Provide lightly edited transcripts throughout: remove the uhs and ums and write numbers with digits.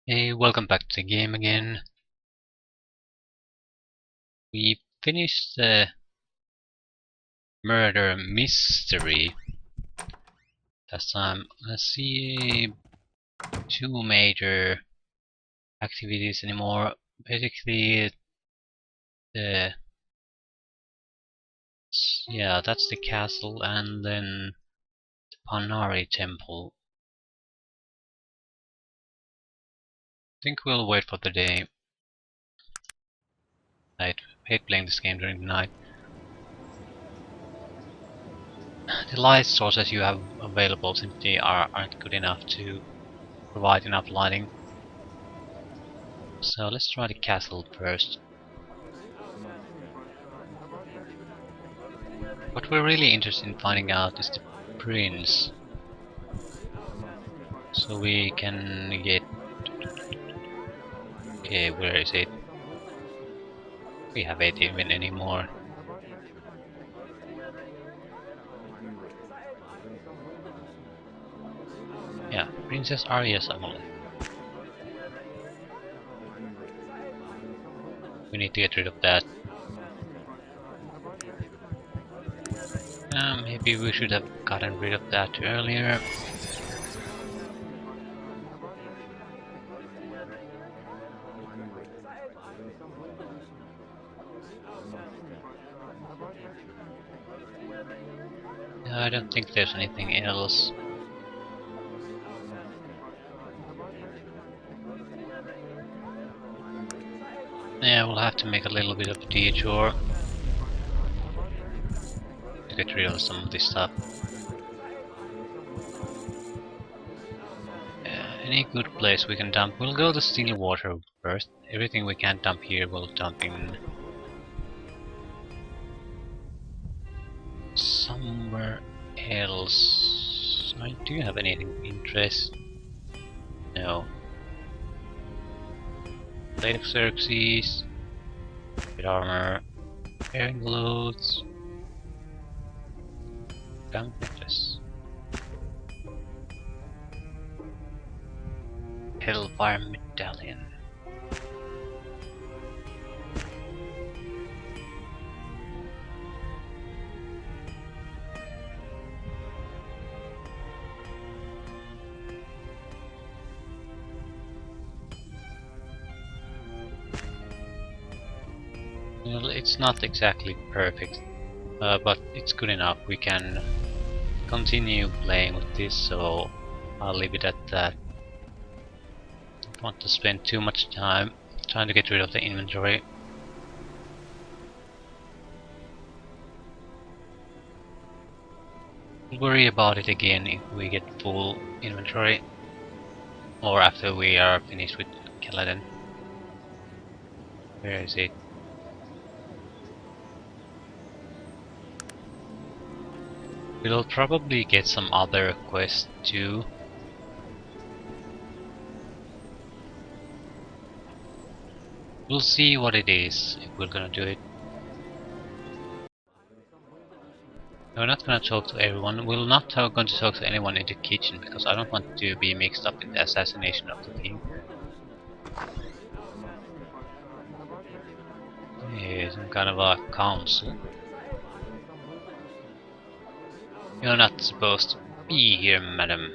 Hey, welcome back to the game again. We finished the murder mystery last time. Let's see two major activities anymore. Basically, the that's the castle, and then the Panari temple. I think we'll wait for the day. I hate playing this game during the night. The light sources you have available simply aren't good enough to provide enough lighting. So let's try the castle first. What we're really interested in finding out is the prince. So we can get... Okay, where is it? We have it even anymore. Yeah, Princess Arya's amulet. We need to get rid of that. Maybe we should have gotten rid of that earlier. I don't think there's anything else. Yeah, we'll have to make a little bit of a detour to get rid of some of this stuff. Any good place we can dump? We'll go to still water first. Everything we can dump here we'll dump in somewhere else. Do you have anything of interest? No. Blade of Xerxes, Red armor, Bearing loads, gun necklace, Hellfire medallion. Well, it's not exactly perfect, but it's good enough. We can continue playing with this, so I'll leave it at that. Don't want to spend too much time trying to get rid of the inventory. We'll worry about it again if we get full inventory, or after we are finished with Kaladin. Where is it? We'll probably get some other quests too. We'll see what it is if we're gonna do it. We're not gonna talk to everyone. We're not going to talk to anyone in the kitchen because I don't want to be mixed up in the assassination of the king. Yeah, some kind of a council. You're not supposed to be here, madam.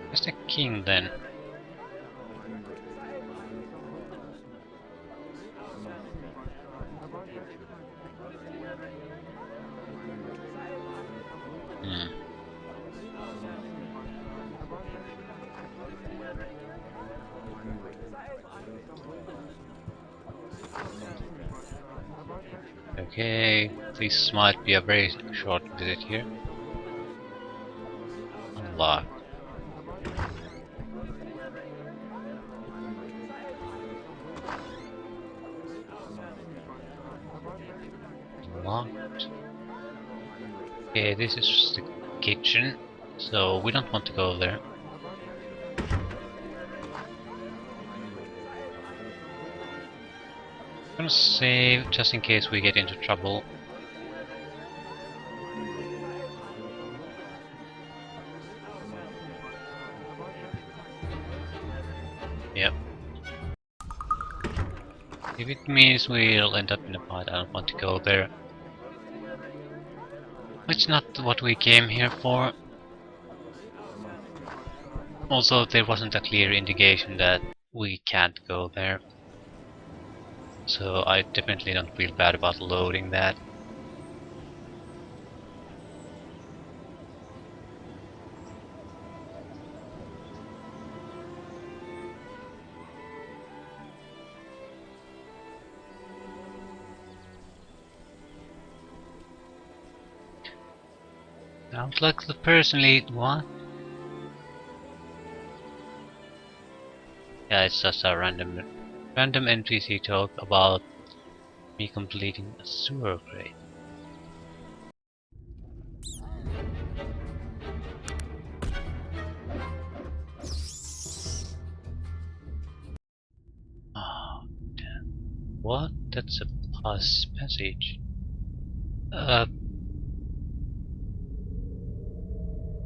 Where's the king then? Okay, this might be a very short visit here. Unlock. Unlocked. Okay, this is the kitchen, so we don't want to go there. I'm gonna save just in case we get into trouble. If it means we'll end up in a fight, I don't want to go there. It's not what we came here for. Also, there wasn't a clear indication that we can't go there. So I definitely don't feel bad about loading that. Sounds like the personally what? Yeah, it's just a random NPC talk about me completing a sewer grade. Oh, damn. What? That's a passage. Uh,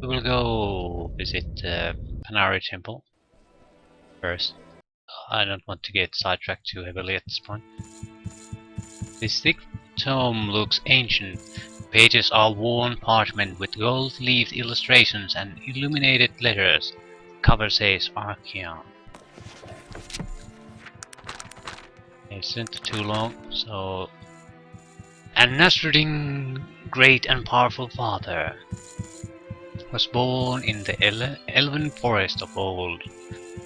we will go visit Panari Temple first. I don't want to get sidetracked too heavily at this point. This thick tome looks ancient. Pages are worn parchment with gold-leafed illustrations and illuminated letters. Cover says Arcanum. It isn't too long, so... And Nasruddin, great and powerful father, was born in the elven forest of old,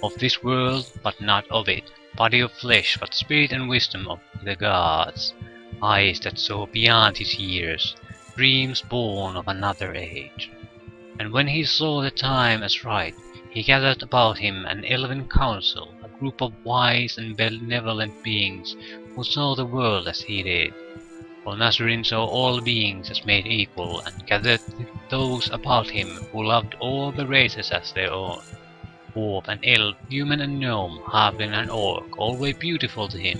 of this world, but not of it, body of flesh, but spirit and wisdom of the gods, eyes that saw beyond his years, dreams born of another age. And when he saw the time as right, he gathered about him an elven council, a group of wise and benevolent beings who saw the world as he did. For Nasruddin saw all beings as made equal, and gathered those about him who loved all the races as their own. Dwarf and elf, human and gnome, halfling and orc, always beautiful to him,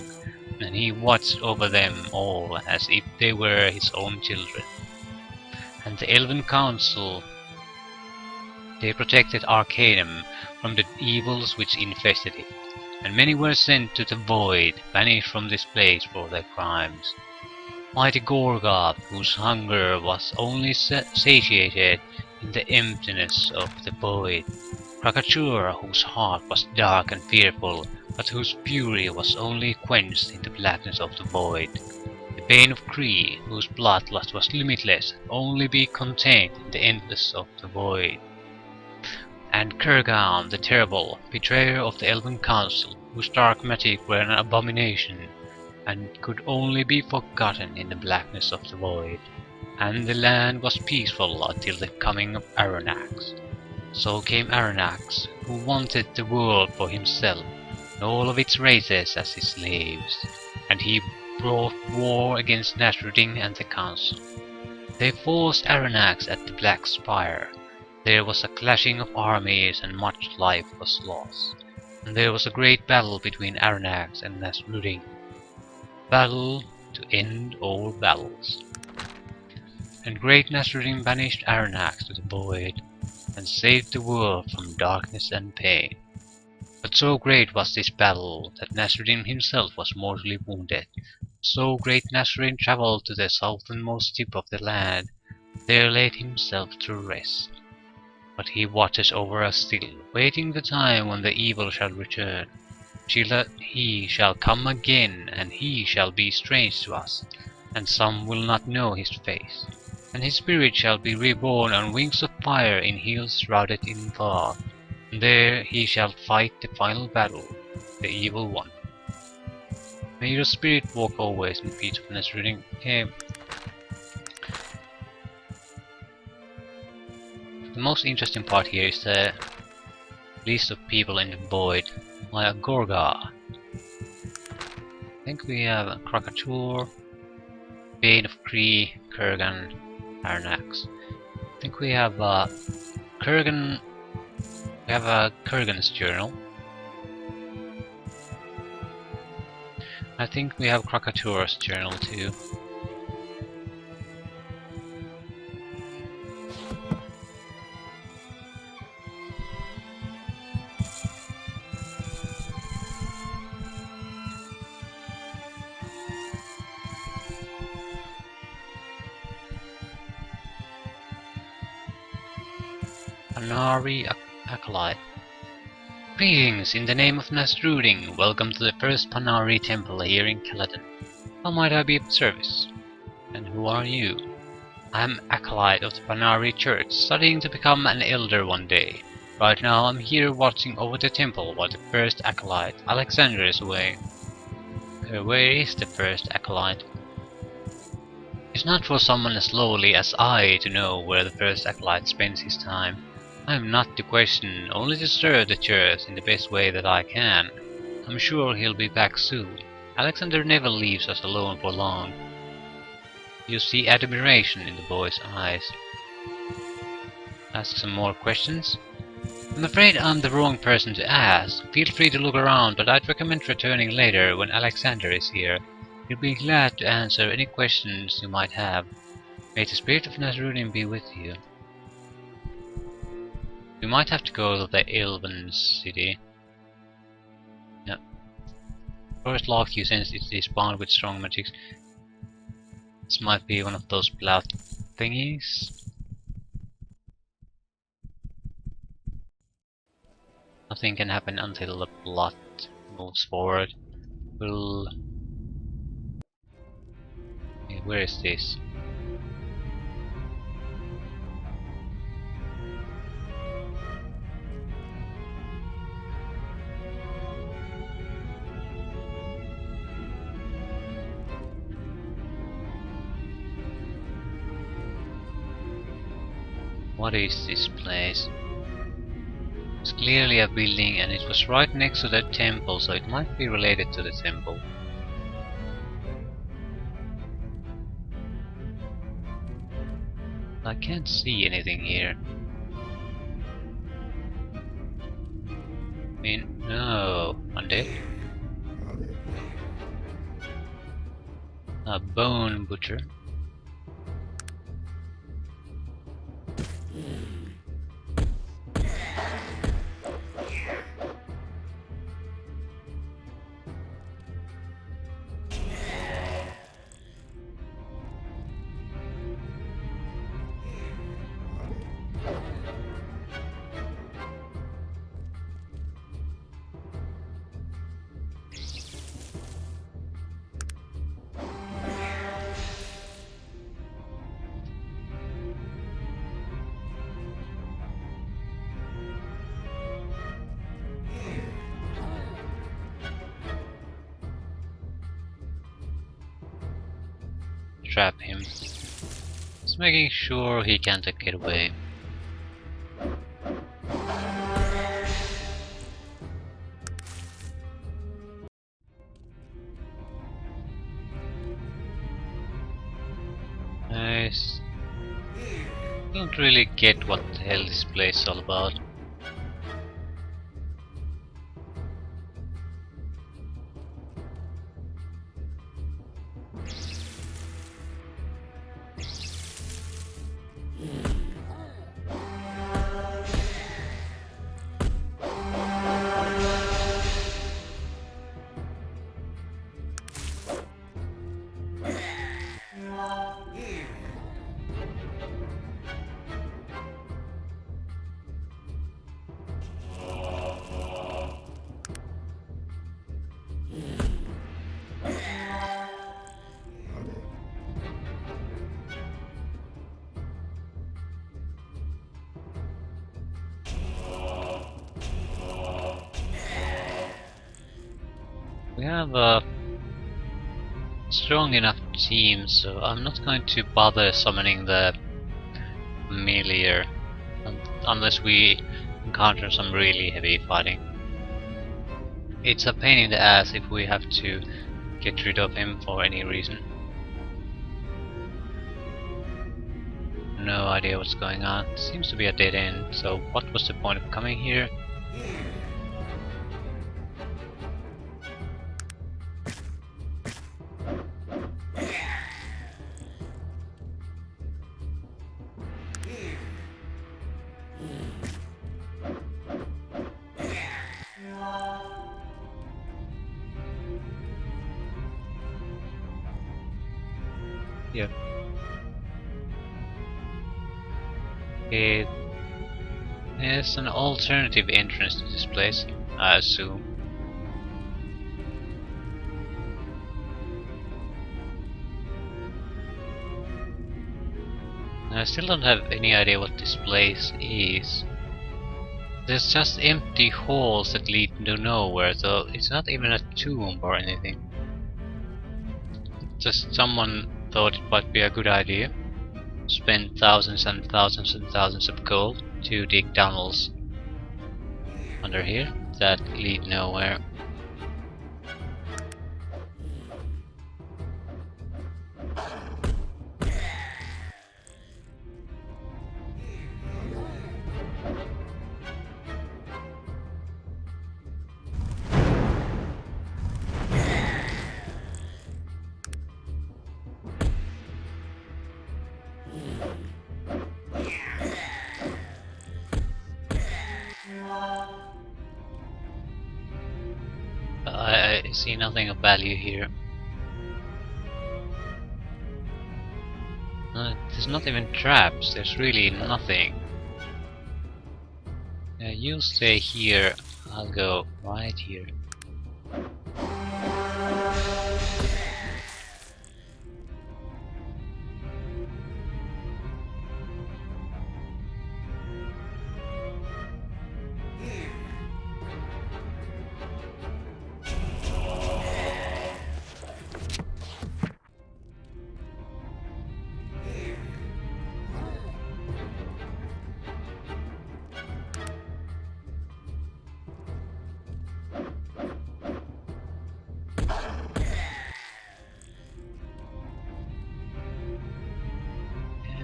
and he watched over them all as if they were his own children. And the Elven Council, they protected Arcanum from the evils which infested it, and many were sent to the Void, banished from this place for their crimes. Mighty Gorgoth, whose hunger was only satiated in the emptiness of the void. Krakatur, whose heart was dark and fearful, but whose fury was only quenched in the blackness of the void. The Bane of Kree, whose bloodlust was limitless, only be contained in the endless of the void. And Kurgan, the terrible, betrayer of the Elven Council, whose dark magic were an abomination, and could only be forgotten in the blackness of the void. And the land was peaceful until the coming of Arronax. So came Arronax, who wanted the world for himself, and all of its races as his slaves, and he brought war against Nasruddin and the council. They forced Arronax at the Black Spire. There was a clashing of armies and much life was lost. And there was a great battle between Arronax and Nasruddin. Battle to end all battles. And great Nasruddin banished Arronax to the void, and saved the world from darkness and pain. But so great was this battle that Nasruddin himself was mortally wounded. So great Nasruddin travelled to the southernmost tip of the land, there laid himself to rest. But he watches over us still, waiting the time when the evil shall return. He shall come again, and he shall be strange to us, and some will not know his face. And his spirit shall be reborn on wings of fire in hills shrouded in fog. And there he shall fight the final battle, the evil one. May your spirit walk always in peace of Nasruddin. Okay. The most interesting part here is the list of people in the void, like Gorga. I think we have Krakatur, Bane of Kree, Kurgan, Arnax. I think we have Kurgan. We have a Kurgan's journal. I think we have Krakatur's journal too. Panari Acolyte. Greetings, in the name of Nasrudin, welcome to the first Panari temple here in Caledon. How might I be of service? And who are you? I am Acolyte of the Panari Church, studying to become an elder one day. Right now I'm here watching over the temple while the first Acolyte, Alexander, is away. Where is the first Acolyte? It's not for someone as lowly as I to know where the first Acolyte spends his time. I am not to question, only to serve the church in the best way that I can. I'm sure he'll be back soon. Alexander never leaves us alone for long. You see admiration in the boy's eyes. Ask some more questions? I'm afraid I'm the wrong person to ask. Feel free to look around, but I'd recommend returning later when Alexander is here. He'll be glad to answer any questions you might have. May the spirit of Nasrudin be with you. We might have to go to the Elven city. Yeah. First lock, you sense it is bound with strong magics. This might be one of those blood thingies. Nothing can happen until the blood moves forward. We'll... Where is this? What is this place? It's clearly a building and it was right next to the temple, so it might be related to the temple. I can't see anything here. I mean, no. Undead? A bone butcher. Trap him. Just making sure he can't get away. Nice. Don't really get what the hell this place is all about. We have a strong enough team, so I'm not going to bother summoning the familiar unless we encounter some really heavy fighting. It's a pain in the ass if we have to get rid of him for any reason. No idea what's going on. Seems to be a dead end, so what was the point of coming here? Here. Okay. There's an alternative entrance to this place, I assume. I still don't have any idea what this place is. There's just empty halls that lead to nowhere, so it's not even a tomb or anything. Just someone thought it might be a good idea. Spend thousands and thousands and thousands of gold to dig tunnels under here that lead nowhere. I see nothing of value here. There's not even traps, there's really nothing. You stay here, I'll go right here.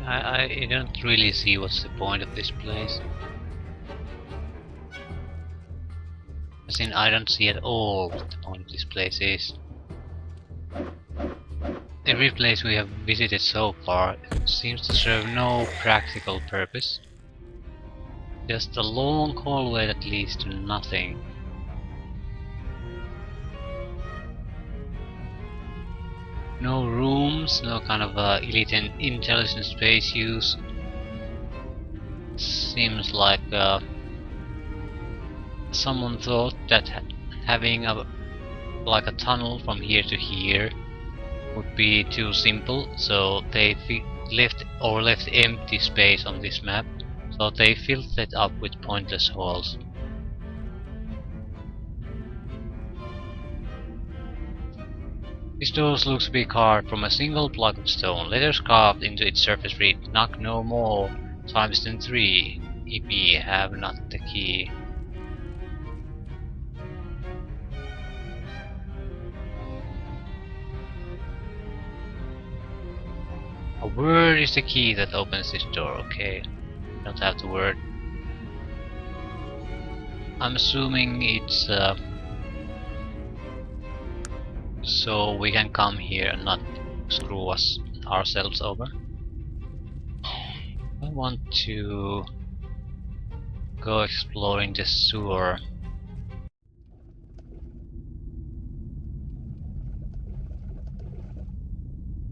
I don't really see what's the point of this place. As in, I don't see at all what the point of this place is. Every place we have visited so far seems to serve no practical purpose. Just a long hallway that leads to nothing. No rooms, no kind of elite and intelligent space use. Seems like someone thought that having like a tunnel from here to here would be too simple, so they left empty space on this map, so they filled it up with pointless halls. This door looks to be carved from a single block of stone. Letters carved into its surface read, "Knock no more, times than 3, if ye have not the key." A word is the key that opens this door, okay. Don't have the word. I'm assuming it's so we can come here and not screw ourselves over. I want to go exploring the sewer.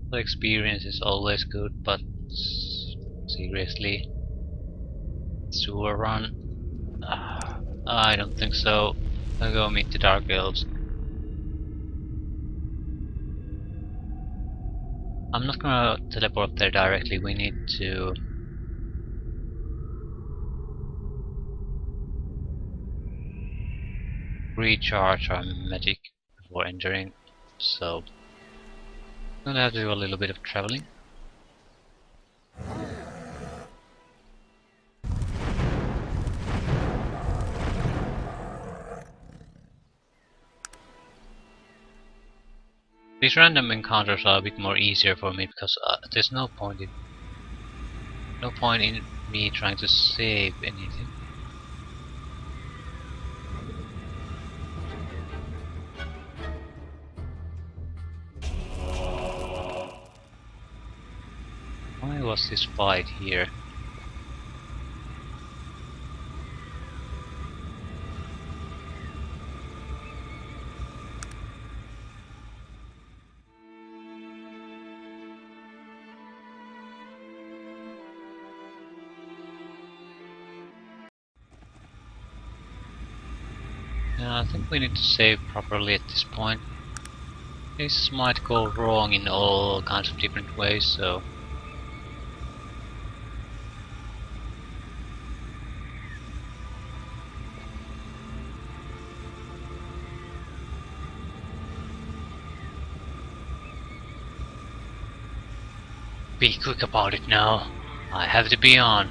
The experience is always good, but seriously, sewer run? I don't think so. I'll go meet the Dark Elves. I'm not gonna teleport there directly, we need to recharge our magic before entering, so I'm gonna have to do a little bit of traveling. These random encounters are a bit more easier for me because there's no point in me trying to save anything. Why was this fight here? Yeah, I think we need to save properly at this point. This might go wrong in all kinds of different ways, so... Be quick about it now. I have to be on.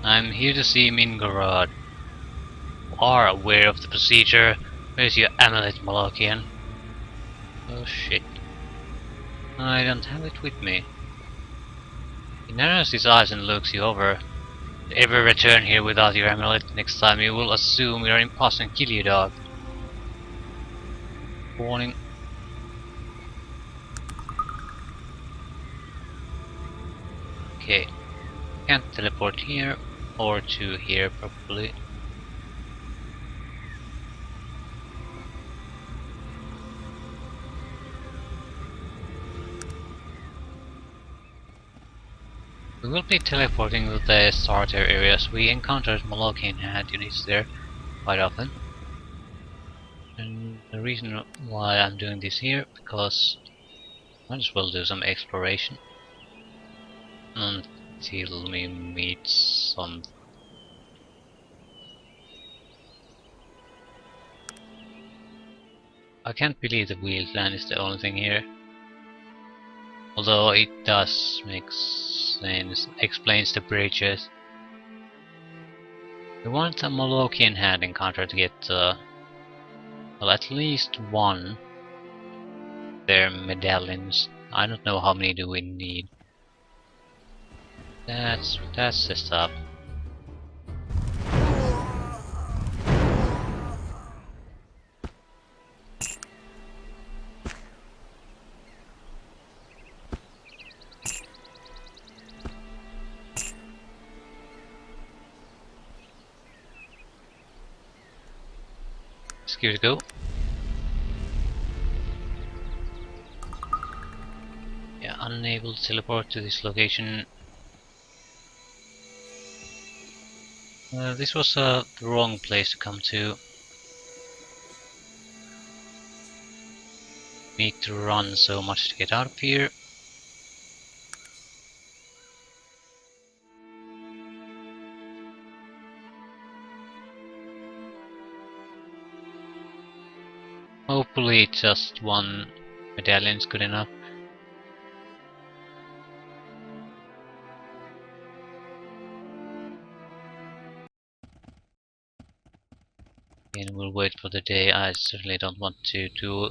I'm here to see Mingorod. You are aware of the procedure. Where's your amulet, Malokian? Oh shit. I don't have it with me. He narrows his eyes and looks you over. If you ever return here without your amulet, next time you will assume you're an imposter and kill you, dog. Warning. Okay. Can't teleport here or to here probably. We will be teleporting to the starter areas. We encountered Molokian hand units there quite often. And the reason why I'm doing this here, because I might as well do some exploration until we meet some. I can't believe the wheel land is the only thing here. Although it does make sense, explains the bridges. We want a Molokian hand encounter to get, well, at least one. Their medallions. I don't know how many do we need. That's the stuff. Let's give it a go. Yeah, unable to teleport to this location. This was the wrong place to come to. Need to run so much to get out of here. Hopefully just one medallion is good enough. And we'll wait for the day. I certainly don't want to do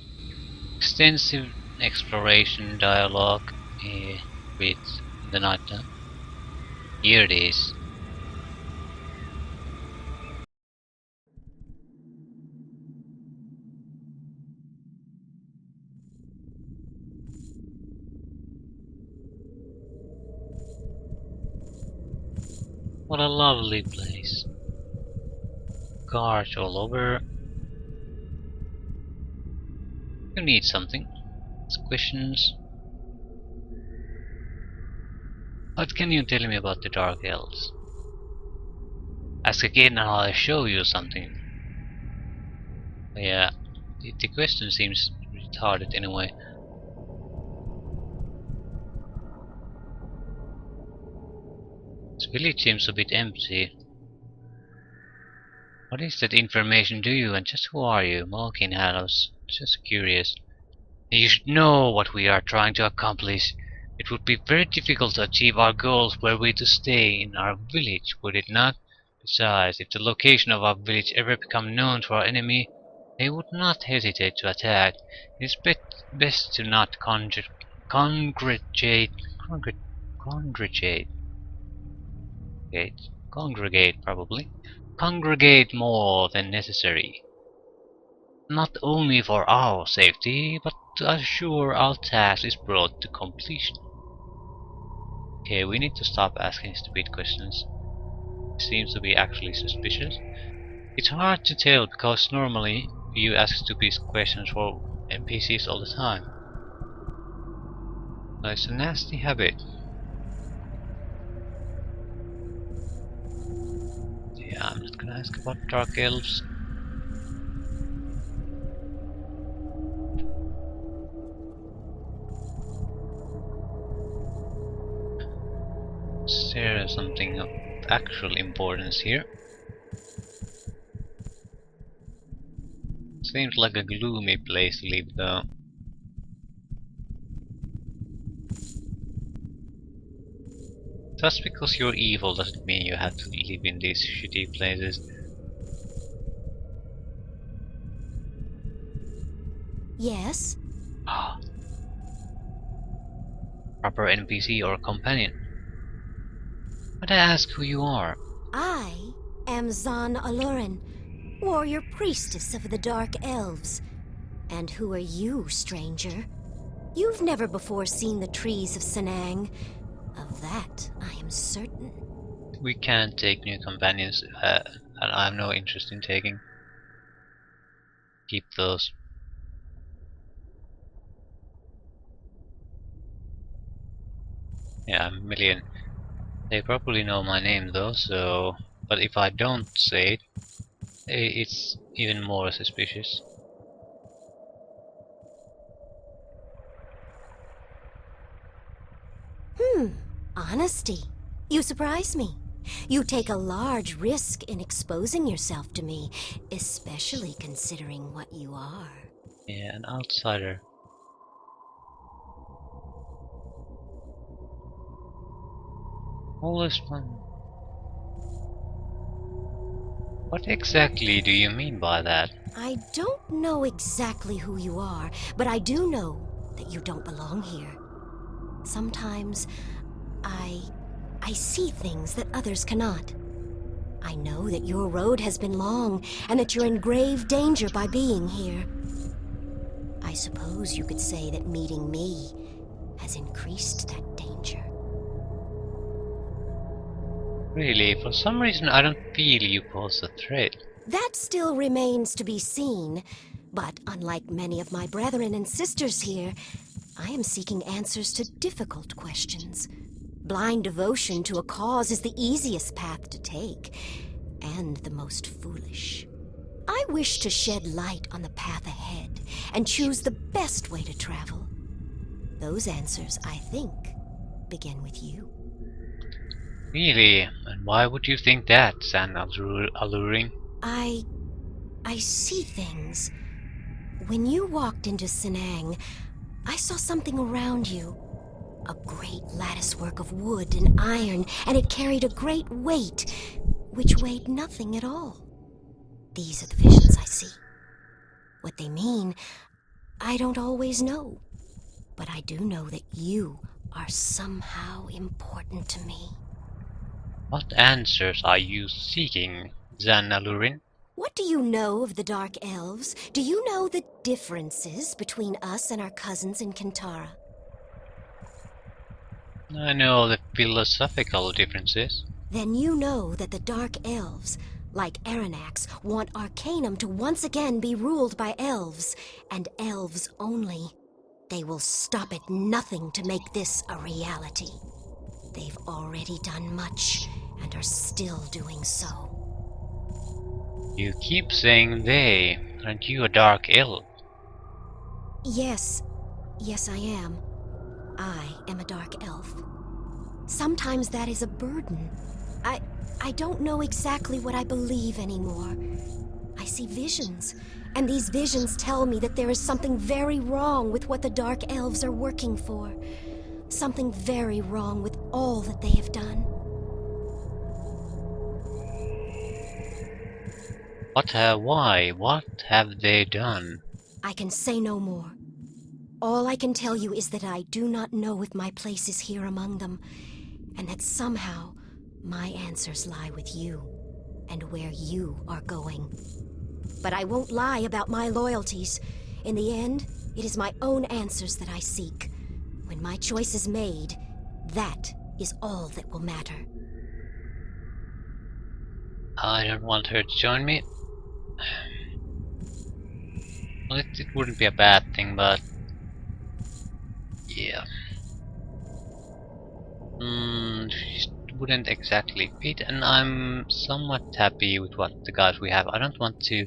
extensive exploration dialogue with the night time. Here it is. What a lovely place. Guards all over. You need something. Ask questions. What can you tell me about the Dark Elves? Ask again and I'll show you something. Yeah, the question seems retarded anyway. This village seems a bit empty. What is that information do you and just who are you? Malkin had us just curious. You should know what we are trying to accomplish. It would be very difficult to achieve our goals were we to stay in our village, would it not? Besides, if the location of our village ever become known to our enemy, they would not hesitate to attack. It is best to not congregate, congregate, congregate probably, congregate more than necessary. Not only for our safety, but to assure our task is brought to completion. Okay, we need to stop asking stupid questions. It seems to be actually suspicious. It's hard to tell because normally you ask stupid questions for NPCs all the time. But it's a nasty habit. Yeah, I'm not gonna ask about Dark Elves. something of actual importance here. Seems like a gloomy place to live though. Just because you're evil doesn't mean you have to live in these shitty places. Yes? Ah, proper NPC or companion. But I ask who you are. I am Zan Alurin, warrior priestess of the Dark Elves. And who are you, stranger? You've never before seen the trees of Senang. Of that, I am certain. We can't take new companions, and I have no interest in taking. Keep those. Yeah, I'm a million. They probably know my name though, so... But if I don't say it, it's even more suspicious. Honesty. You surprise me. You take a large risk in exposing yourself to me, especially considering what you are. Yeah, an outsider. Always fun. What exactly do you mean by that? I don't know exactly who you are, but I do know that you don't belong here. Sometimes I see things that others cannot. I know that your road has been long and that you're in grave danger by being here. I suppose you could say that meeting me has increased that danger. Really, for some reason I don't feel you pose a threat. That still remains to be seen, but unlike many of my brethren and sisters here, I am seeking answers to difficult questions. Blind devotion to a cause is the easiest path to take, and the most foolish. I wish to shed light on the path ahead and choose the best way to travel. Those answers, I think, begin with you. Really? And why would you think that, San alluring? I see things. When you walked into Senang, I saw something around you. A great latticework of wood and iron, and it carried a great weight, which weighed nothing at all. These are the visions I see. What they mean, I don't always know. But I do know that you are somehow important to me. What answers are you seeking, Zan alluring? What do you know of the Dark Elves? Do you know the differences between us and our cousins in Kintara? I know the philosophical differences. Then you know that the Dark Elves, like Aranax, want Arcanum to once again be ruled by elves, and elves only. They will stop at nothing to make this a reality. They've already done much, and are still doing so. You keep saying they. Aren't you a dark elf? Yes, I am. I am a dark elf. Sometimes that is a burden. I don't know exactly what I believe anymore. I see visions, and these visions tell me that there is something very wrong with what the Dark Elves are working for. Something very wrong with all that they have done. Why? What have they done? I can say no more. All I can tell you is that I do not know if my place is here among them, and that somehow my answers lie with you, and where you are going. But I won't lie about my loyalties. In the end, it is my own answers that I seek. When my choice is made, that is all that will matter. I don't want her to join me. Well, it wouldn't be a bad thing, but... yeah. She wouldn't exactly fit, and I'm somewhat happy with what the guys we have. I don't want to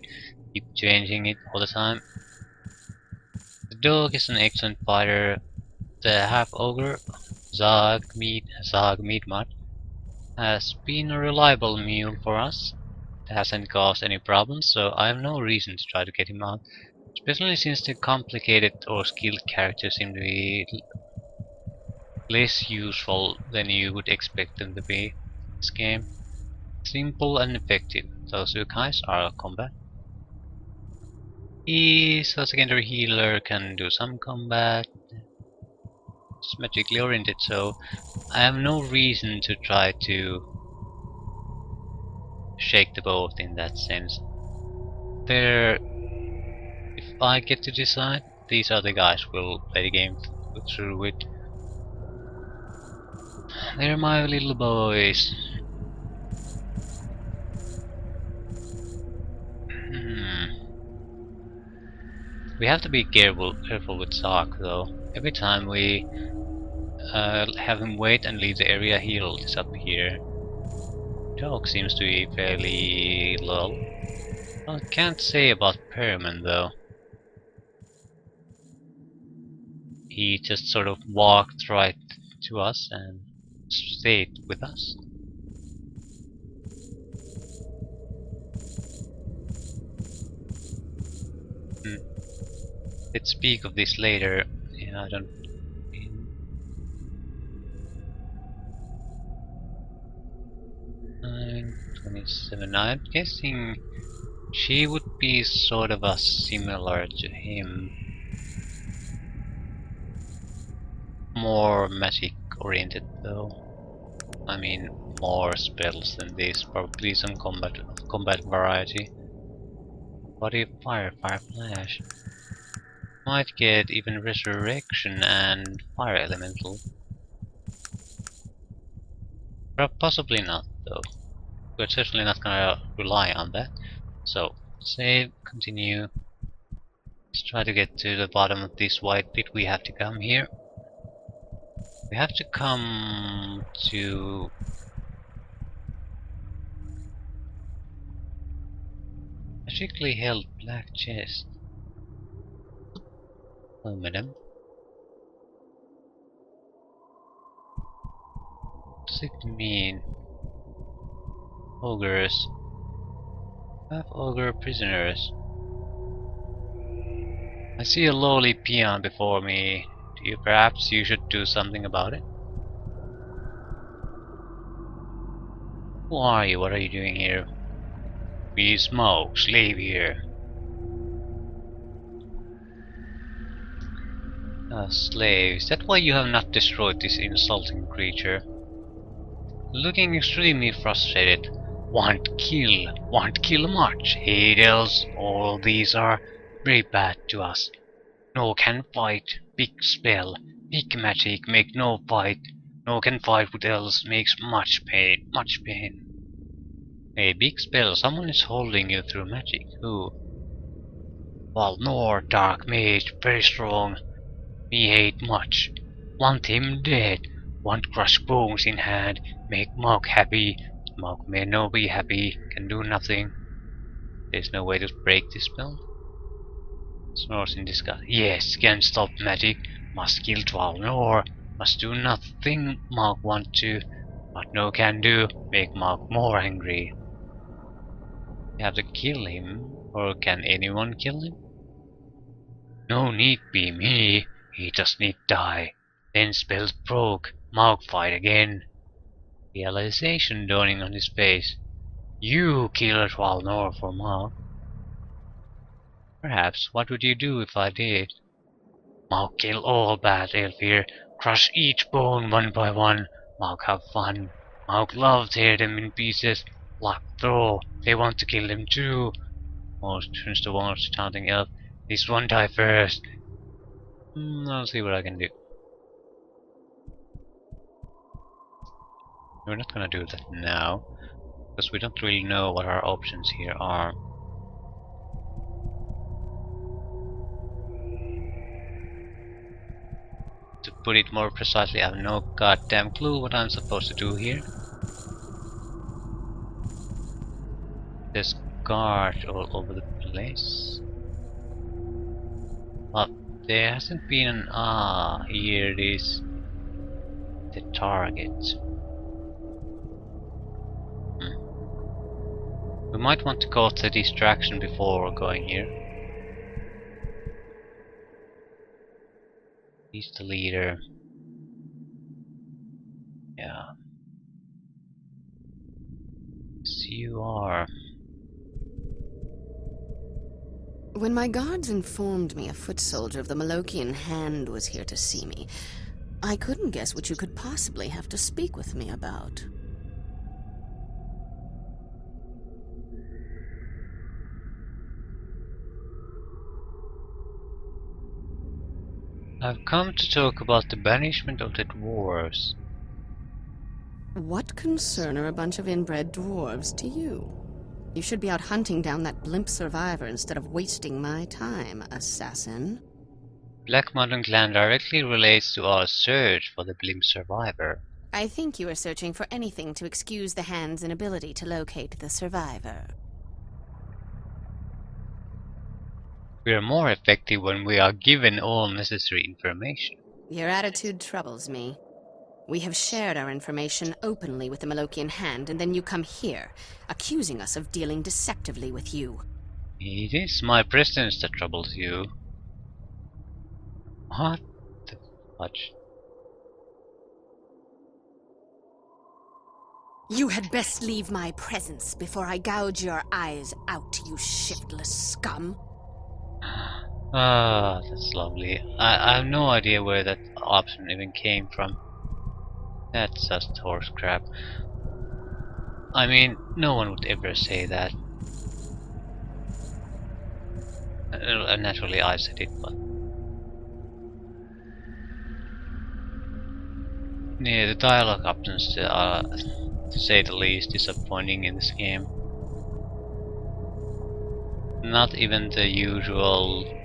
keep changing it all the time. The dog is an excellent fighter. The half ogre, Zag Meat Mud, has been a reliable mule for us. It hasn't caused any problems, so I have no reason to try to get him out. Especially since the complicated or skilled characters seem to be less useful than you would expect them to be in this game. Simple and effective. Those two guys are combat. He's a secondary healer, can do some combat. It's magically oriented, so I have no reason to try to shake the boat in that sense. There, if I get to decide, these are the guys who will play the game through with. They're my little boys. We have to be careful with Sark though. Every time we have him wait and leave the area, he'll disappear. Dog seems to be fairly low. I can't say about Perman though. He just sort of walked right to us and stayed with us. Let's speak of this later. Yeah, I don't. 927. I'm guessing she would be sort of a similar to him. More magic oriented though. I mean, more spells than this. Probably some combat variety. Body of fire, fire flash. Might get even resurrection and fire elemental. Possibly not though. We're certainly not gonna rely on that. So, save, continue. Let's try to get to the bottom of this white pit. We have to come here. We have to come to... magically held black chest. Oh, madam. What does it mean? Ogres. 5 ogre prisoners. I see a lowly peon before me. Perhaps you should do something about it? Who are you? What are you doing here? We smoke, slave here. Slave, is that why you have not destroyed this insulting creature? Looking extremely frustrated. Want kill much. Hate else, all these are very bad to us. No can fight, big spell, big magic, make no fight. No can fight with else, makes much pain, much pain. A big spell, someone is holding you through magic. Who? Valnor, dark mage, very strong. Me hate much. Want him dead. Want crush bones in hand. Make Mog happy. Mog may no be happy. Can do nothing. There's no way to break this spell. Snores in disgust. Yes, can stop magic. Must kill Valnor. Must do nothing Mog want to. But no can do. Make Mog more angry. You have to kill him. Or can anyone kill him? No need be me. He just need die. Then spells broke. Maug fight again. Realization dawning on his face. You killed Valnor for Maug. Perhaps. What would you do if I did? Maug kill all bad elf here. Crush each bone one by one. Maug have fun. Maug love tear them in pieces. Lock throw. They want to kill them too. Most turns to one chanting elf. This one die first. I'll see what I can do. We're not gonna do that now, because we don't really know what our options here are. To put it more precisely, I have no goddamn clue what I'm supposed to do here. There's guards all over the place. But there hasn't been an... here it is. The target. We might want to cause a distraction before going here. He's the leader. Yeah. Yes, you are. When my guards informed me a foot soldier of the Malokian Hand was here to see me, I couldn't guess what you could possibly have to speak with me about. I've come to talk about the banishment of the dwarves. What concern are a bunch of inbred dwarves to you? You should be out hunting down that blimp survivor instead of wasting my time, assassin. Black Mountain Clan directly relates to our search for the blimp survivor. I think you are searching for anything to excuse the Hand's inability to locate the survivor. We are more effective when we are given all necessary information. Your attitude troubles me. We have shared our information openly with the Malokian Hand, and then you come here, accusing us of dealing deceptively with you. It is my presence that troubles you. What the fudge? You had best leave my presence before I gouge your eyes out, you shiftless scum. Ah, that's lovely. I have no idea where that option even came from. That's just horse crap. I mean, no one would ever say that. Naturally, I said it, but yeah, the dialogue options are, to say the least, disappointing in this game. Not even the usual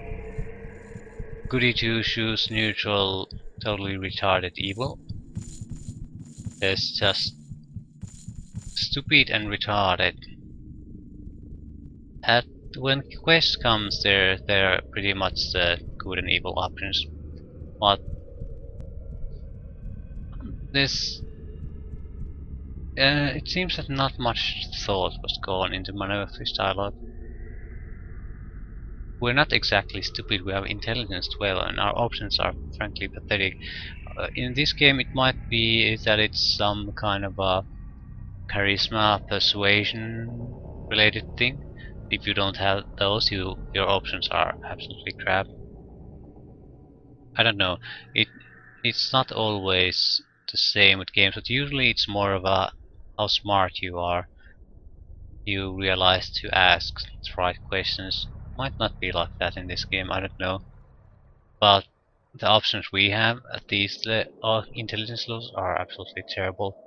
goody two shoes, neutral, totally retarded evil. There's just stupid and retarded. At when quest comes, they're pretty much the good and evil options. But this, it seems that not much thought was gone into Manofi's dialogue. We're not exactly stupid, we have intelligence as well, and our options are frankly pathetic. In this game, it might be that it's some kind of a charisma, persuasion related thing. If you don't have those, your options are absolutely crap. I don't know. It's not always the same with games, but usually it's more of a how smart you are. You realize to ask the right questions. Might not be like that in this game, I don't know. But the options we have, at least our intelligence levels, are absolutely terrible.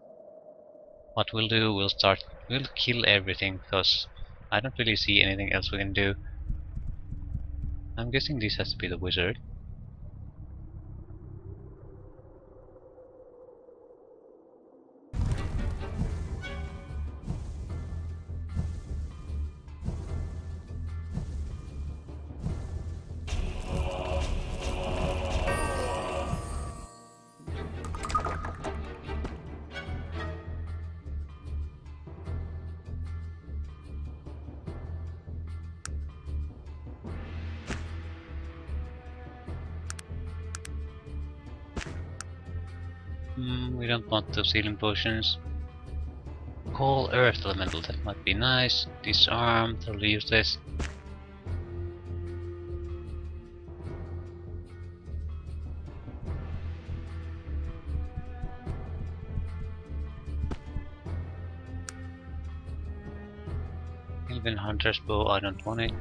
What we'll do, we'll kill everything, because I don't really see anything else we can do. I'm guessing this has to be the wizard. We don't want those healing potions. Call Earth Elemental, that might be nice. Disarm, totally useless. Elven Hunter's Bow, I don't want it.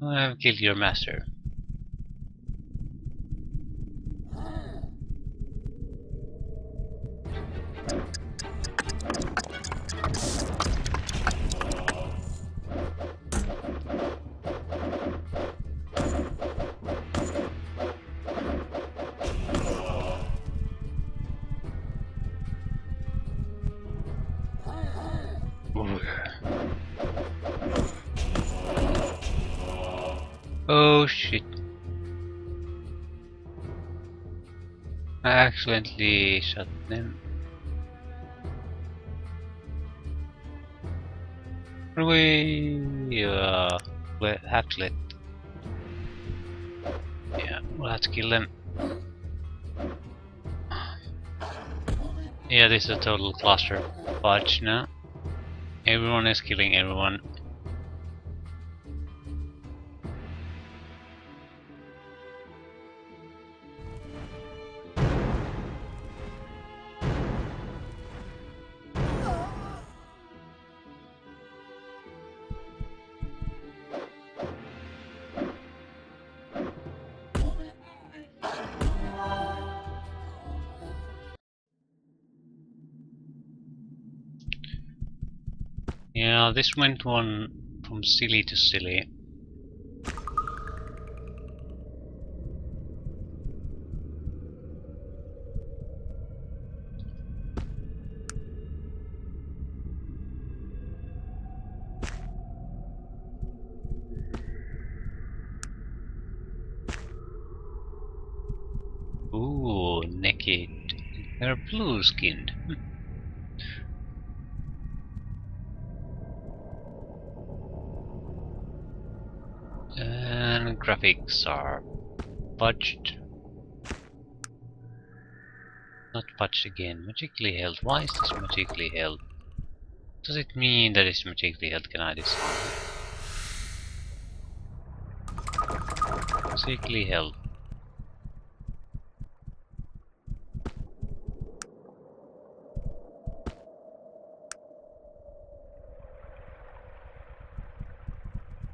I have killed your master. Oh shit. I accidentally shot them. We have to let. Yeah, we'll have to kill them. Yeah, this is a total cluster fudge now. Everyone is killing everyone. Yeah, this went one from silly to silly. Ooh, naked. They're blue skinned. And graphics are fudged. Not fudged again. Magically held. Why is this magically held? Does it mean that it's magically held? Can I decide? Magically held.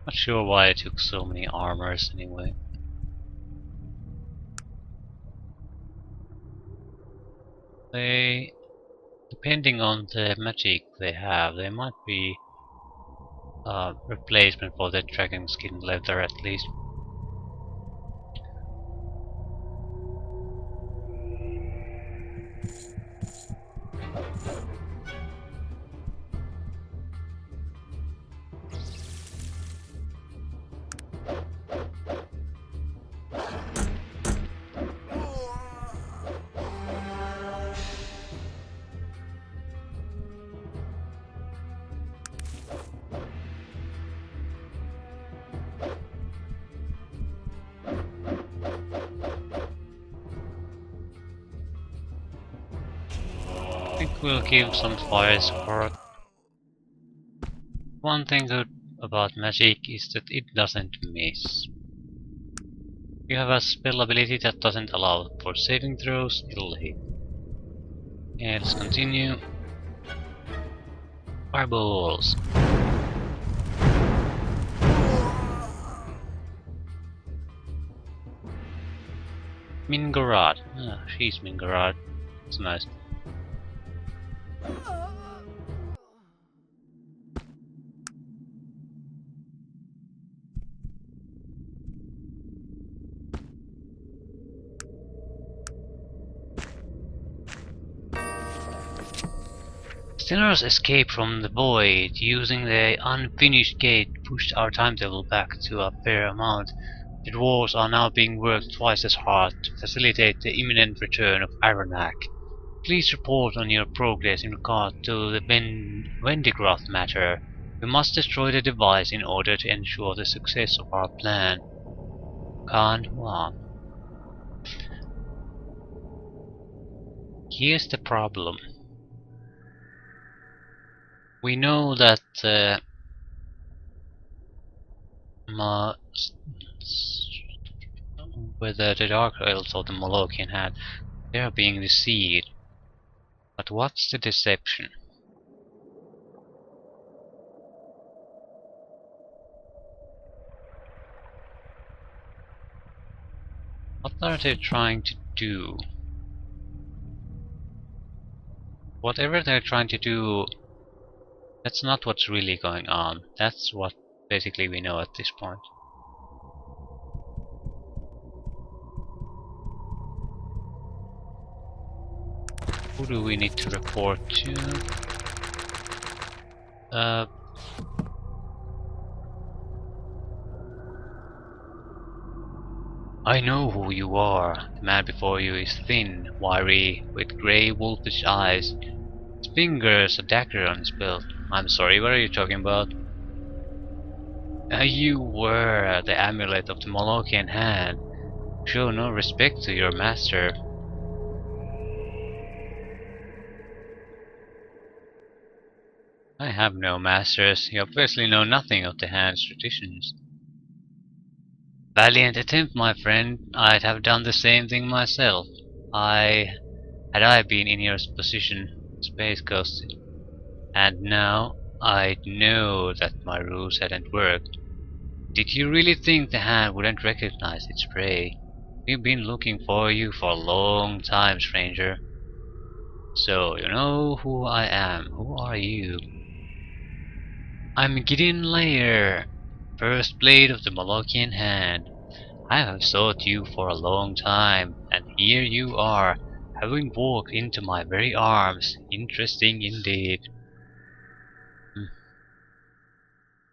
Not sure why I took so many armors anyway. They, depending on the magic they have, they might be replacement for the dragon skin leather at least. I think we'll give some fire support. One thing good about magic is that it doesn't miss. If you have a spell ability that doesn't allow for saving throws, it'll hit. And let's continue. Fireballs. Mingorod. Ah, she's Mingorod. It's nice. Sinners escaped from the void. Using the unfinished gate pushed our timetable back to a fair amount. The dwarves are now being worked twice as hard to facilitate the imminent return of Ironac. Please report on your progress in regard to the Vendigroth matter. We must destroy the device in order to ensure the success of our plan. Khan Huang. Here's the problem. We know that whether the Dark Elves or the Molokian had, they are being deceived. But what's the deception? What are they trying to do? Whatever they're trying to do, that's not what's really going on. That's what basically we know at this point. Who do we need to report to? I know who you are. The man before you is thin, wiry, with grey wolfish eyes. His fingers a dagger on his belt. I'm sorry, what are you talking about? You were the amulet of the Molochian hand. Show no respect to your master. I have no masters. You obviously know nothing of the hand's traditions. Valiant attempt, my friend. I'd have done the same thing myself. Had I been in your position, Space Ghost, and now I'd know that my rules hadn't worked. Did you really think the hand wouldn't recognize its prey? We've been looking for you for a long time, stranger. So, you know who I am. Who are you? I'm Gideon Lair, first blade of the Molochian hand. I have sought you for a long time, and here you are, having walked into my very arms. Interesting indeed. Hmm.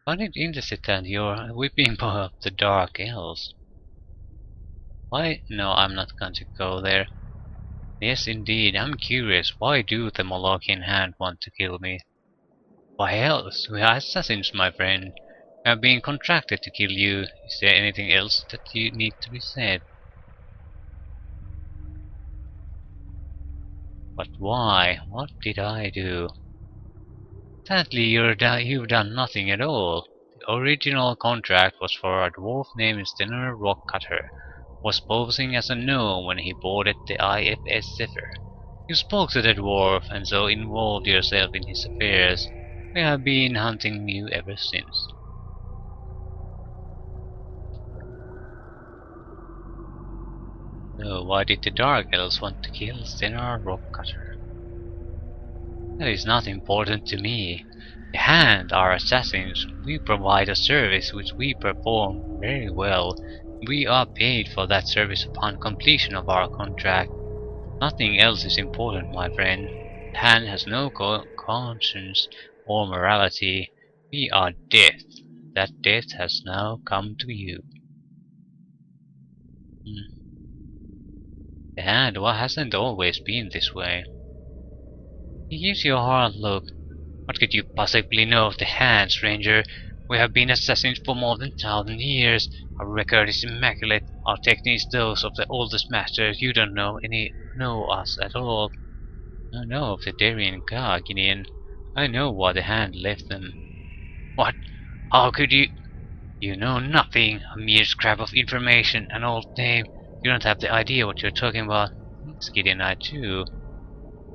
Find it interesting that you're whipping up the Dark Elves. Why? No, I'm not going to go there. Yes, indeed, I'm curious. Why do the Molochian hand want to kill me? Why else? We are assassins, my friend. We have been contracted to kill you. Is there anything else that you need to be said? But why? What did I do? Sadly, you've done nothing at all. The original contract was for a dwarf named Stenner Rockcutter, who was posing as a gnome when he boarded the IFS Zephyr. You spoke to the dwarf and so involved yourself in his affairs. We have been hunting you ever since. So why did the Dark Elves want to kill Stenner Rockcutter? That is not important to me. The Hand are assassins. We provide a service which we perform very well. We are paid for that service upon completion of our contract. Nothing else is important, my friend. The Hand has no conscience or morality. We are death. That death has now come to you. Hmm. The Hand hasn't always been this way. He gives you a hard look. What could you possibly know of the Hand, stranger? We have been assassins for more than 1,000 years. Our record is immaculate. Our techniques those of the oldest masters. You don't know us at all. I know of the Darien Ka, Gideon. I know why the Hand left them. What? How could you? You know nothing. A mere scrap of information, an old name. You don't have the idea what you're talking about. Yes, Gideon, I do.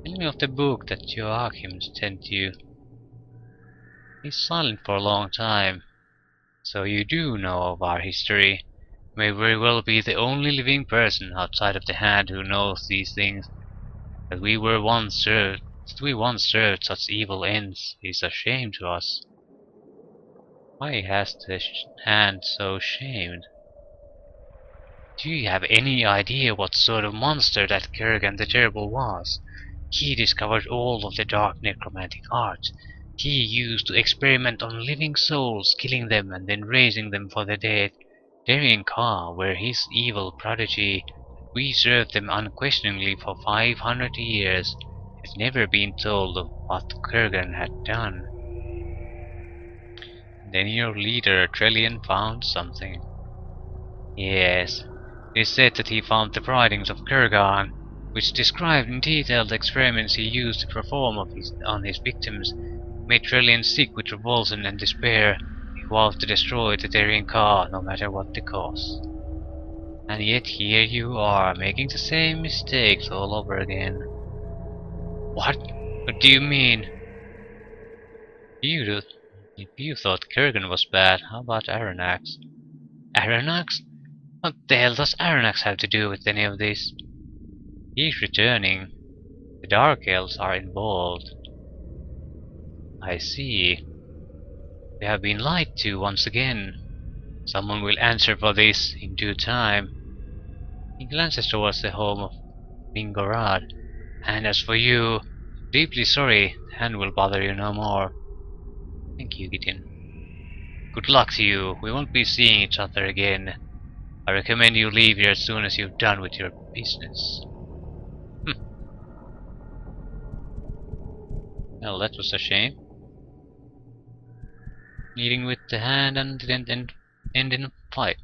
Tell me of the book that Joachim sent you. He's silent for a long time. So you do know of our history. You may very well be the only living person outside of the Hand who knows these things. That we once served such evil ends is a shame to us. Why has the Hand so shamed? Do you have any idea what sort of monster that Kurgan the Terrible was? He discovered all of the dark necromantic arts. He used to experiment on living souls, killing them and then raising them for the dead. Darien Ka were his evil prodigy. We served them unquestioningly for 500 years. We've never been told of what Kurgan had done. Then your leader, Trellian, found something. Yes, they said that he found the writings of Kurgan, which described in detail the experiments he used to perform on his victims, made Trellian sick with revulsion and despair. He vowed to destroy the Darien Ka no matter what the cost. And yet here you are, making the same mistakes all over again. What? What do you mean? You do, if you thought Kurgan was bad, how about Aranax? Aranax? What the hell does Aranax have to do with any of this? He's returning. The Dark Elves are involved. I see. We have been lied to once again. Someone will answer for this in due time. He glances towards the home of Mingorad. And as for you, deeply sorry, the Hand will bother you no more. Thank you, Gideon. Good luck to you. We won't be seeing each other again. I recommend you leave here as soon as you're done with your business. Well, that was a shame. Meeting with the hand and didn't end in a fight.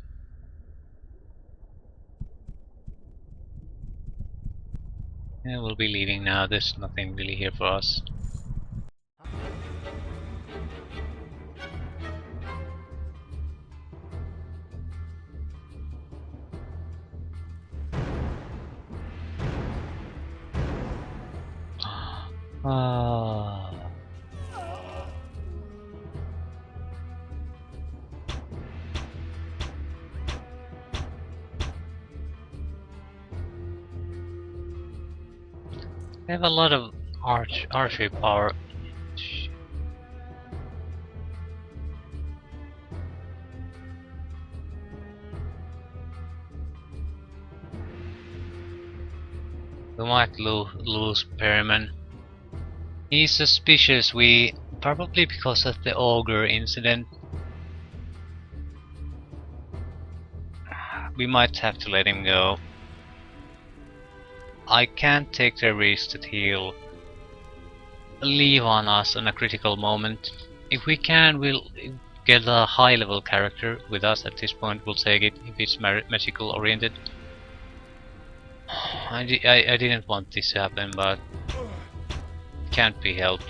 Yeah, we'll be leaving now. There's nothing really here for us. Ah. I have a lot of archery power. We might lose Perryman. He's suspicious. We probably because of the ogre incident. We might have to let him go. I can't take the risk that he'll leave on us on a critical moment. If we can, we'll get a high level character with us at this point. We'll take it if it's magical oriented. I didn't want this to happen, but it can't be helped.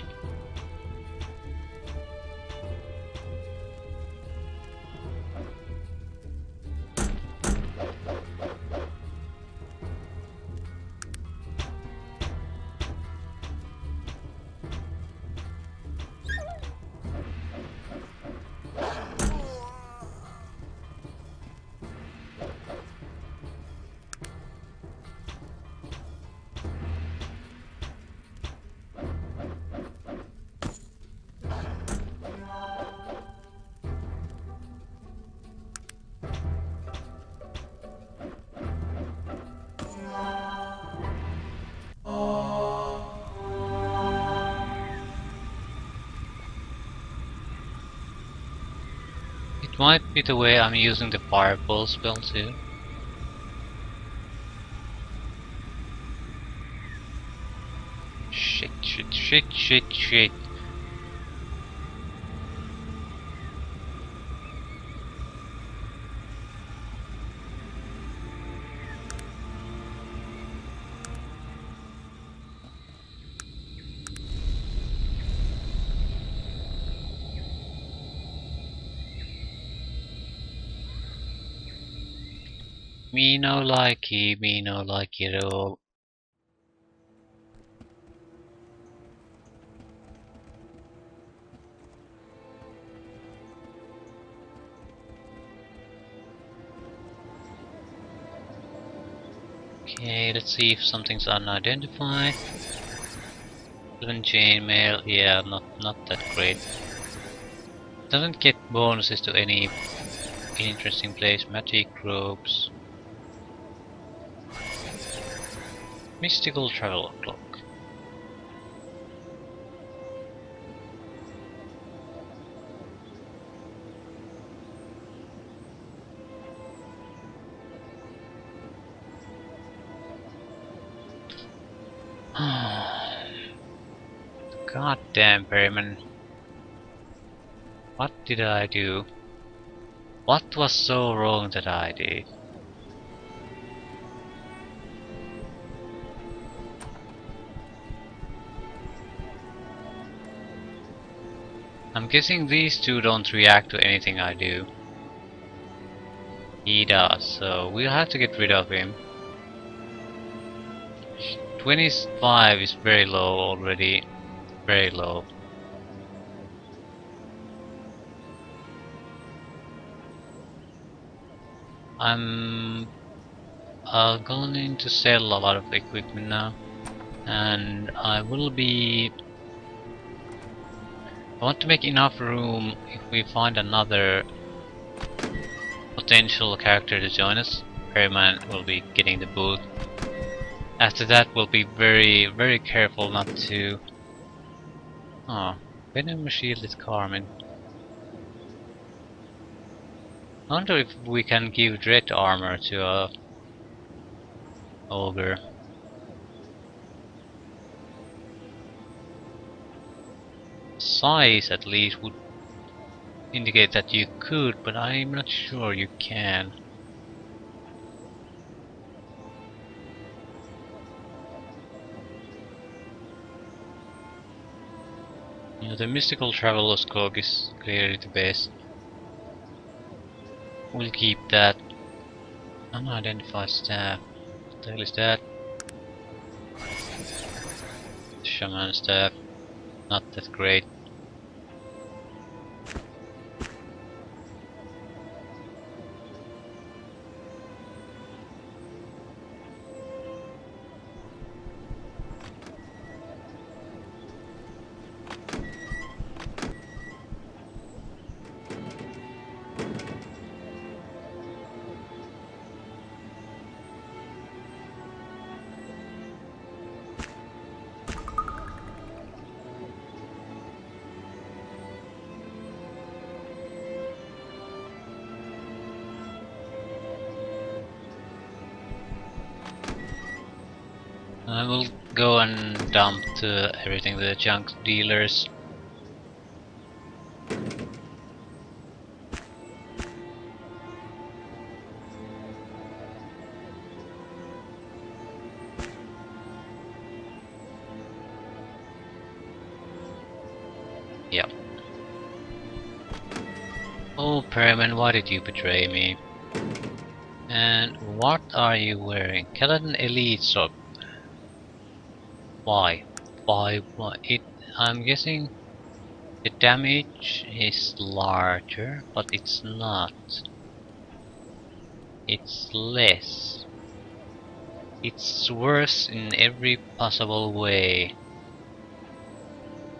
It might be the way I'm using the fireball spell too. Shit. Me no likey at all. Okay, let's see if something's unidentified. Even chainmail, yeah, not that great. Doesn't get bonuses to any interesting place. Magic ropes. Mystical travel clock. God damn, Perryman. What did I do? What was so wrong that I did? I'm guessing these two don't react to anything I do. He does, so we'll have to get rid of him. 25 is very low already. Very low. I'm going to sell a lot of equipment now, and I want to make enough room if we find another potential character to join us. Perryman will be getting the boot. After that, we'll be very careful not to. Oh, Venom Shield is Carmen. I wonder if we can give dread armor to a ogre. Size at least would indicate that you could, but I'm not sure you can. You know, the mystical traveler's cloak is clearly the best. We'll keep that. Unidentified staff. What the hell is that? Shaman staff. Not that great. I will go and dump everything to the junk dealers. Yep. Oh, Perman, why did you betray me? And what are you wearing? Skeleton Elite Sock. Why? Why? I'm guessing the damage is larger, but it's not. It's less. It's worse in every possible way.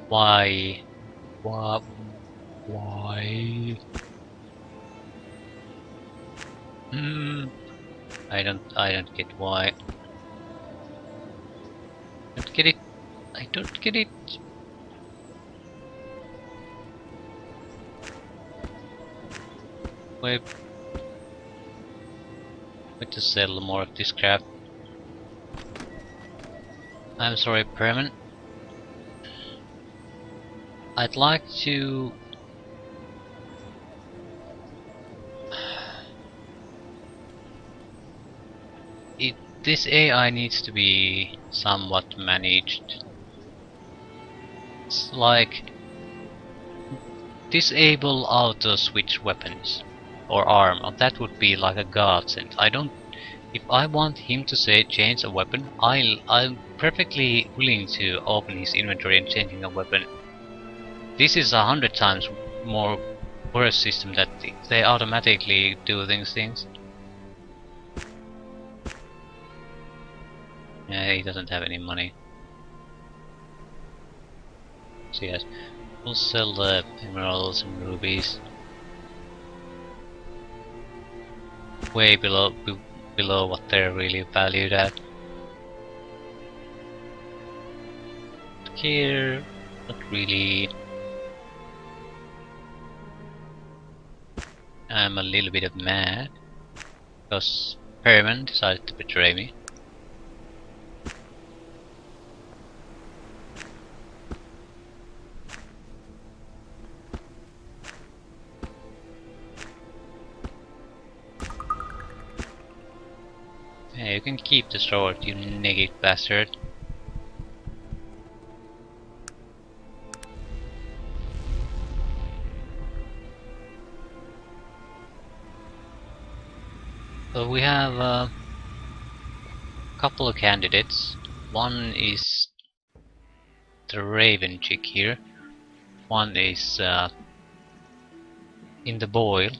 Why? Why? Why? Hmm. I don't get why. I don't get it. I don't get it. Wait. Wait to sell more of this crap. I'm sorry, Perman. I'd like to... This AI needs to be somewhat managed. It's like... disable auto switch weapons. Or armor. That would be like a godsend. I don't... If I want him to say change a weapon, I'm perfectly willing to open his inventory and changing a weapon. This is 100 times more worse system that they automatically do things. Yeah, he doesn't have any money. So yes, we'll sell the emeralds and rubies. Way below what they're really valued at. Here, not really. I'm a little bit mad because Perman decided to betray me. Hey, you can keep the sword, you naked bastard. So we have a couple of candidates. One is the Raven chick here. One is in the boil,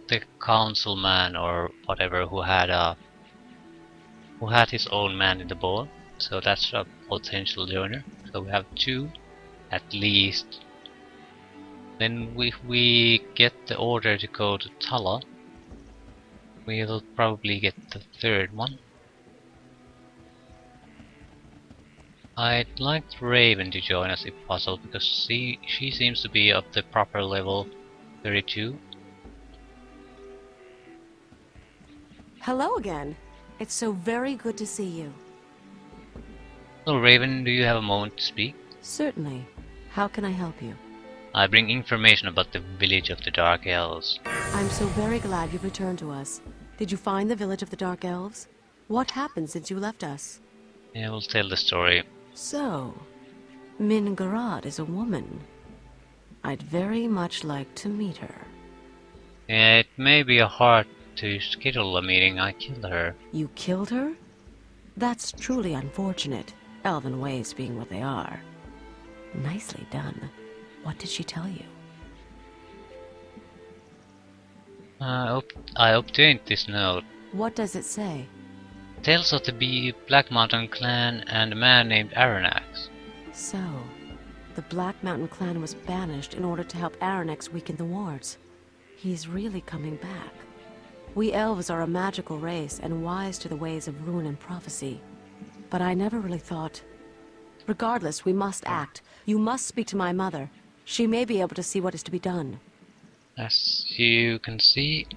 the councilman or whatever who had his own man in the boil. So that's a potential joiner. So we have two at least. Then if we get the order to go to Tala, we'll probably get the third one. I'd like Raven to join us if possible, because she seems to be of the proper level 32. Hello again. It's so very good to see you. So Raven, do you have a moment to speak? Certainly. How can I help you? I bring information about the village of the Dark Elves. I'm so very glad you've returned to us. Did you find the village of the Dark Elves? What happened since you left us? I will tell the story. So, Min Garad is a woman. I'd very much like to meet her. It may be hard to schedule a meeting. I killed her. You killed her? That's truly unfortunate, elven ways being what they are. Nicely done. What did she tell you? I obtained this note. What does it say? Tales of the Black Mountain clan and a man named Aranax. So, the Black Mountain clan was banished in order to help Aranax weaken the wards. He's really coming back. We elves are a magical race and wise to the ways of rune and prophecy. But I never really thought... Regardless, we must act. You must speak to my mother. She may be able to see what is to be done. As you can see,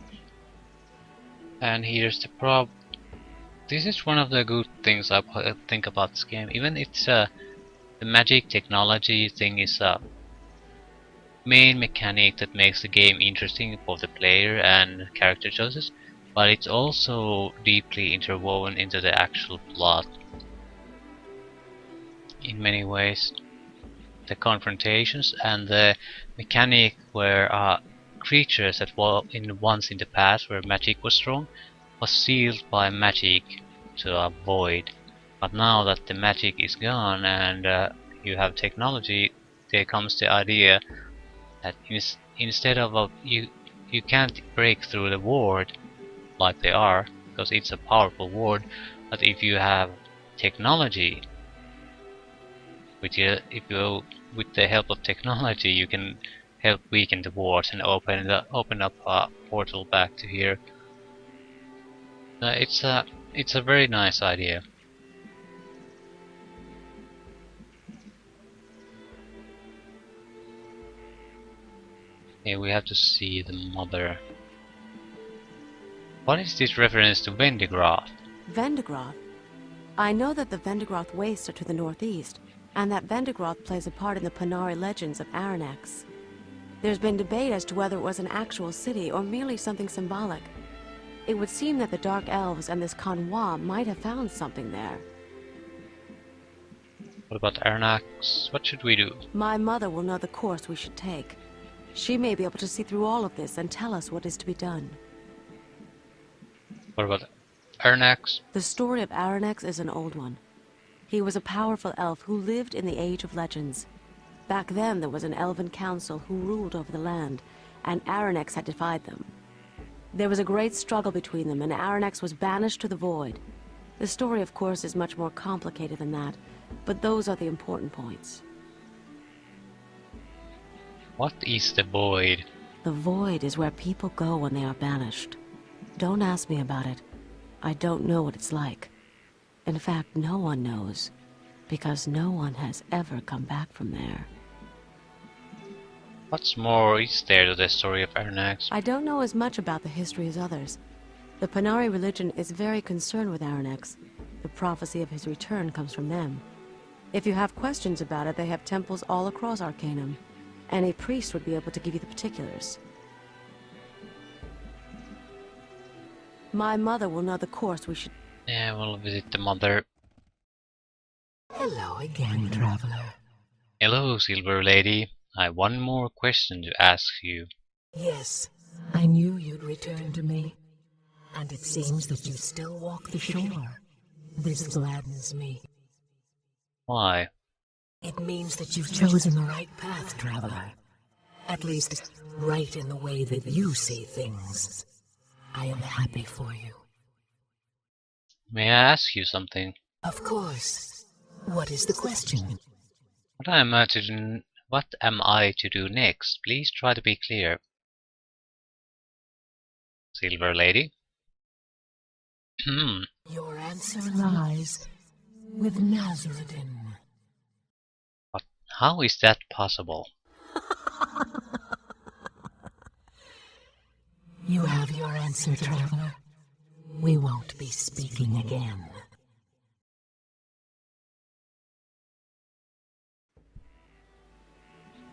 and here's the prob. This is one of the good things I think about this game. Even it's the magic technology thing is a main mechanic that makes the game interesting for the player and character choices, but it's also deeply interwoven into the actual plot. In many ways, the confrontations and the mechanic where creatures that were once in the past where magic was strong was sealed by magic to a void. But now that the magic is gone and you have technology, there comes the idea that instead of you can't break through the ward like they are because it's a powerful ward, but if you have technology, with the help of technology, you can help weaken the wards and open up a portal back to here. It's a very nice idea. Here we have to see the mother. What is this reference to Vendigroth? Vendigroth? I know that the Vendigroth wastes are to the northeast, and that Vendigroth plays a part in the Panari legends of Aranax. There's been debate as to whether it was an actual city or merely something symbolic. It would seem that the Dark Elves and this Conwa might have found something there. What about Aranax? What should we do? My mother will know the course we should take. She may be able to see through all of this and tell us what is to be done. What about Aranax? The story of Aranax is an old one. He was a powerful elf who lived in the Age of Legends. Back then there was an elven council who ruled over the land, and Aranax had defied them. There was a great struggle between them, and Aranax was banished to the Void. The story, of course, is much more complicated than that, but those are the important points. What is the Void? The Void is where people go when they are banished. Don't ask me about it. I don't know what it's like. In fact, no one knows, because no one has ever come back from there. What's more is there to the story of Aranax? I don't know as much about the history as others. The Panari religion is very concerned with Aranax. The prophecy of his return comes from them. If you have questions about it, they have temples all across Arcanum. Any priest would be able to give you the particulars. My mother will know the course we should... Yeah, we'll visit the mother. Hello again, traveler. Hello, Silver Lady. I have one more question to ask you. Yes, I knew you'd return to me. And it seems that you still walk the shore. This gladdens me. Why? It means that you've chosen the right path, traveler. At least, right in the way that you see things. I am happy for you. May I ask you something? Of course. What is the question? What am I to do next? Please try to be clear. Silver Lady? Your answer lies with Nazarudin. But how is that possible? You have your answer, traveler. We won't be speaking again.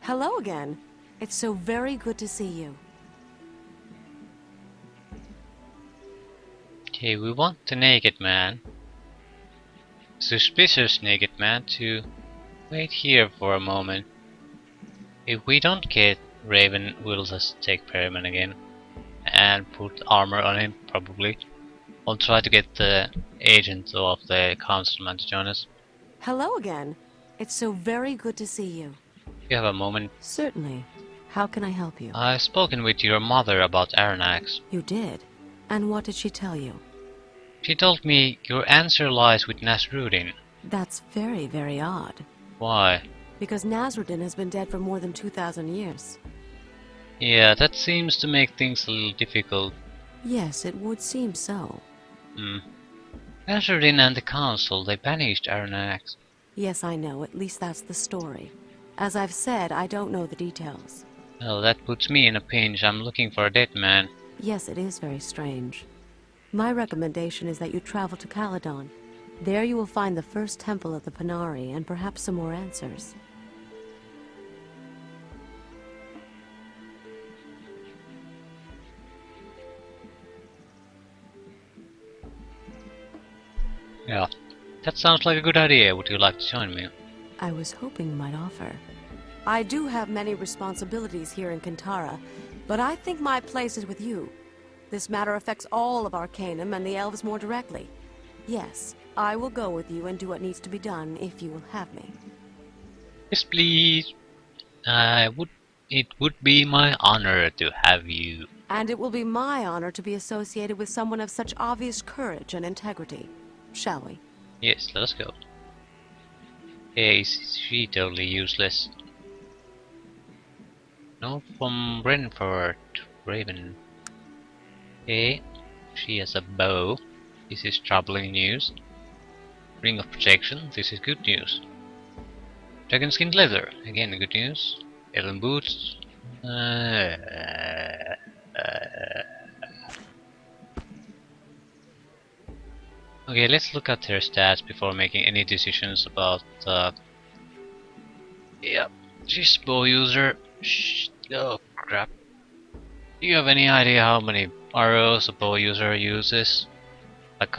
Hello again. It's so very good to see you. Okay, we want the naked man, suspicious naked man, to wait here for a moment. If we don't get Raven, we'll just take Perryman again and put armor on him, probably. We'll try to get the agent of the councilman to join us. Hello again. It's so very good to see you. You have a moment. Certainly. How can I help you? I've spoken with your mother about Aranax. You did? And what did she tell you? She told me your answer lies with Nasruddin. That's very, very odd. Why? Because Nasruddin has been dead for more than 2,000 years. Yeah, that seems to make things a little difficult. Yes, it would seem so. Nasruddin and the council, they banished Aranax. Yes, I know. At least that's the story. As I've said, I don't know the details. Well, that puts me in a pinch. I'm looking for a dead man. Yes, it is very strange. My recommendation is that you travel to Caledon. There you will find the first temple of the Panari and perhaps some more answers. Yeah, that sounds like a good idea. Would you like to join me? I was hoping you might offer. I do have many responsibilities here in Kantara, but I think my place is with you. This matter affects all of Arcanum and the elves more directly. Yes, I will go with you and do what needs to be done if you will have me. Yes, please. It would be my honor to have you. And it will be my honor to be associated with someone of such obvious courage and integrity. Shall we? Yes, let us go. Hey, is she totally useless? No, from Brentford, Raven. Hey, she has a bow. This is troubling news. Ring of protection. This is good news. Dragon skin leather. Again, good news. Elven boots. Okay, let's look at her stats before making any decisions about. Yeah, she's bow user. Oh crap. Do you have any idea how many arrows a bow user uses? Like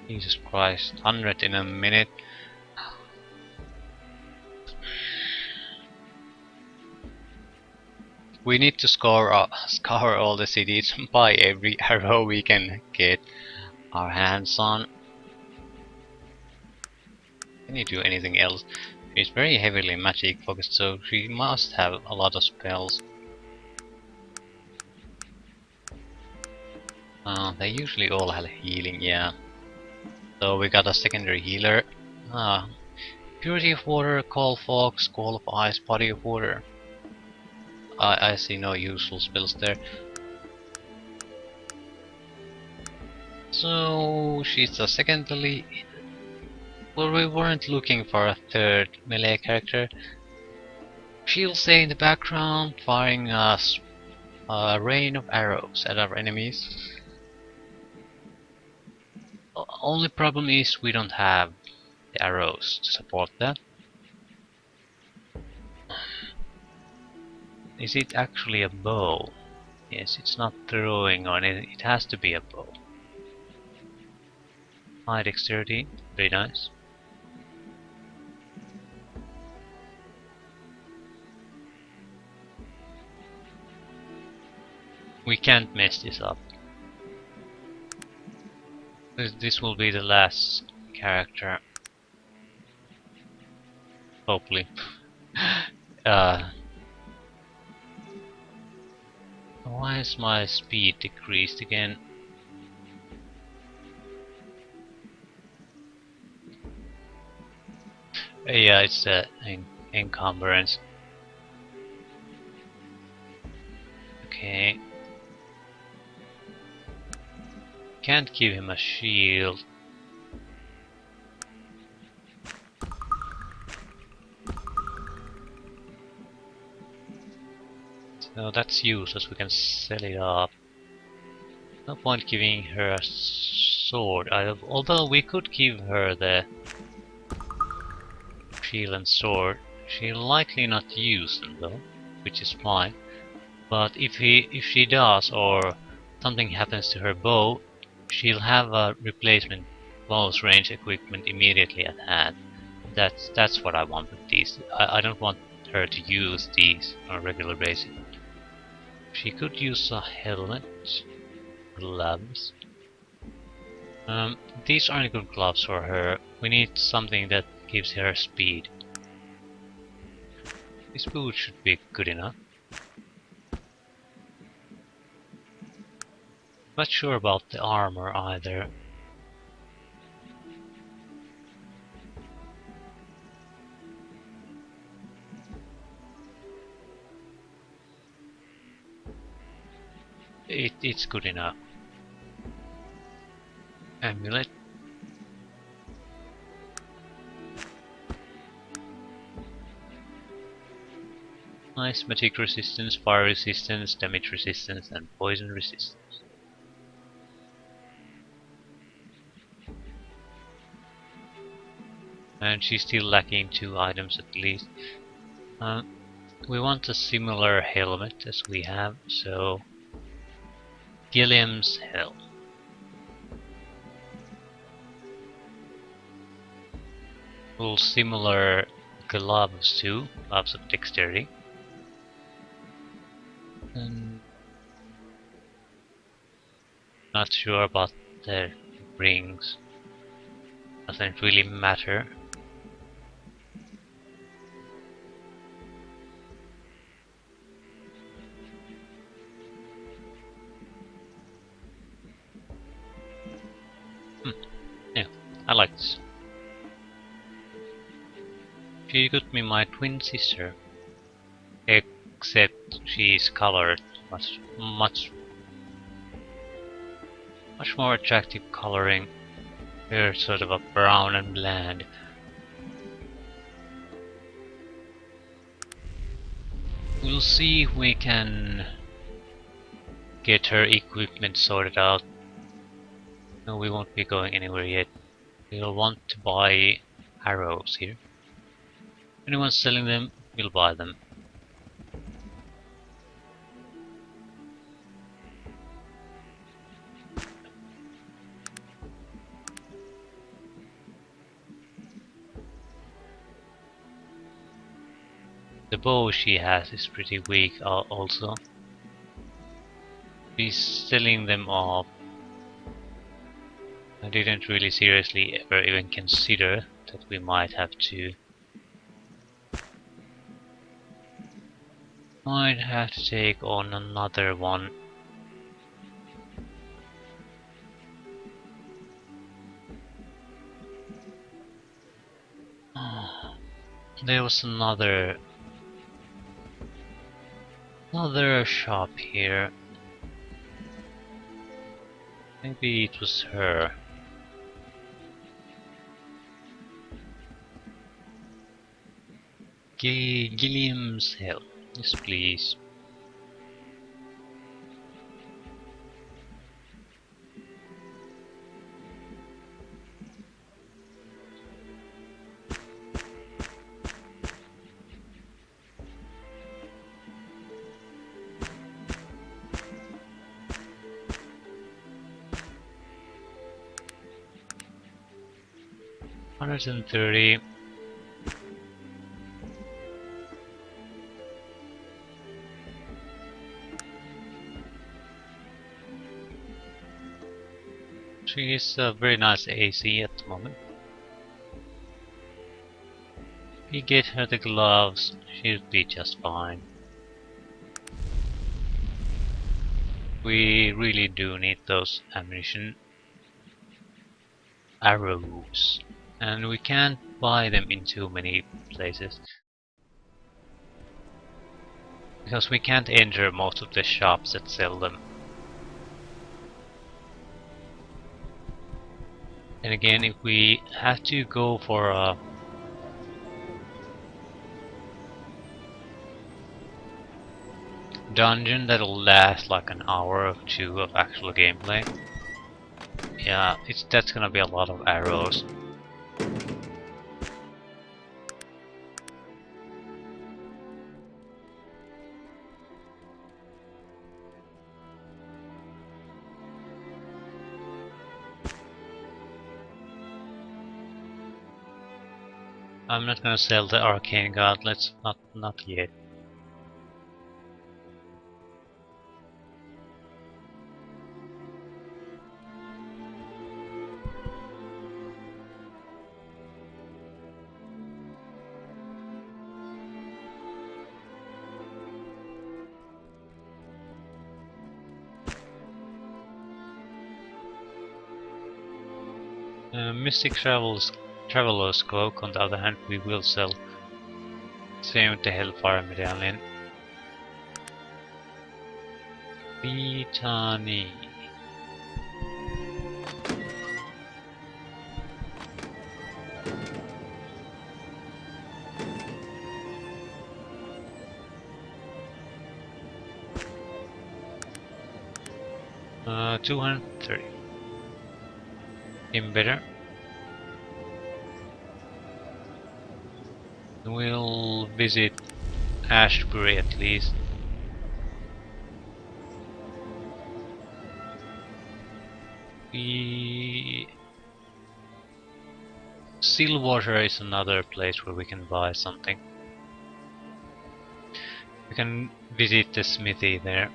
Jesus Christ, 100 in a minute. We need to scour all the cities, buy every arrow we can get our hands on. Can you do anything else? She's very heavily magic focused, so she must have a lot of spells. They usually all have healing, yeah. So we got a secondary healer. Purity of water, coal fog, scroll of ice, body of water. I see no useful spells there. So she's a secondary. Well, we weren't looking for a third melee character. She'll stay in the background, firing us a rain of arrows at our enemies. Only problem is we don't have the arrows to support that. Is it actually a bow? Yes, it's not throwing on it, it has to be a bow. High dexterity, very nice. We can't mess this up. This will be the last character. Hopefully. Why is my speed decreased again? Yeah, it's the encumbrance. Okay. Can't give him a shield. So that's useless, we can sell it up. No point giving her a sword. Although we could give her the shield and sword, she'll likely not use them though, which is fine. But if she does, or something happens to her bow, she'll have a replacement close range equipment immediately at hand. That's what I want with these. I don't want her to use these on a regular basis. She could use a helmet, gloves. These aren't good gloves for her. We need something that gives her speed. This boot should be good enough. Not sure about the armor either. It's good enough. Amulet. Nice magic resistance, fire resistance, damage resistance, and poison resistance. And she's still lacking 2 items at least. We want a similar helmet as we have, so Gilliam's helm. Well, similar gloves too, gloves of dexterity. And not sure about the rings. Doesn't really matter. Yeah, I like this. She got me my twin sister, except she's colored much more attractive coloring. We're sort of a brown and bland. We'll see if we can get her equipment sorted out. No, we won't be going anywhere yet. We'll want to buy arrows here. If anyone's selling them, we'll buy them. The bow she has is pretty weak also. She's selling them off. I didn't really seriously ever even consider that we might have to take on another one. There was another shop here. Maybe it was her. Gilliam's help. Yes, please. $130. She is a very nice AC at the moment. If we get her the gloves, she'll be just fine. We really do need those ammunition arrows, and we can't buy them in too many places because we can't enter most of the shops that sell them. And again, if we have to go for a dungeon that'll last like an hour or two of actual gameplay. Yeah, that's gonna be a lot of arrows. I'm not gonna sell the arcane gauntlets, not yet. Mystic Traveler's Cloak, on the other hand, we will sell. Same with the Hellfire Medallion. Vitani. Uh, 230. Even better. We'll visit Ashbury at least. Stillwater is another place where we can buy something. We can visit the smithy there.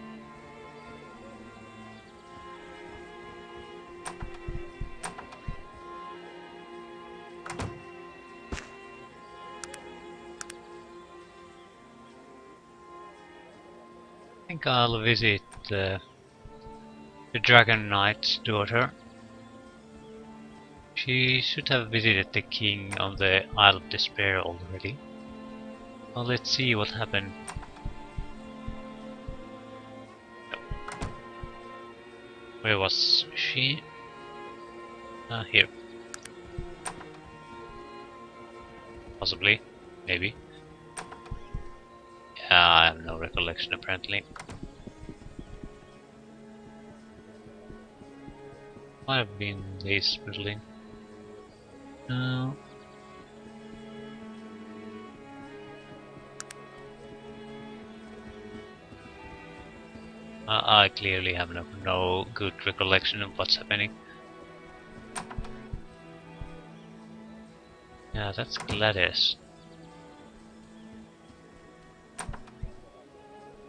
I think I'll visit the Dragon Knight's daughter. She should have visited the king on the Isle of Despair already. Well, let's see what happened. Where was she? Here. Possibly. Maybe. Yeah, I have no recollection apparently. Might have been this building. No. I clearly have no good recollection of what's happening. Yeah, that's Gladys.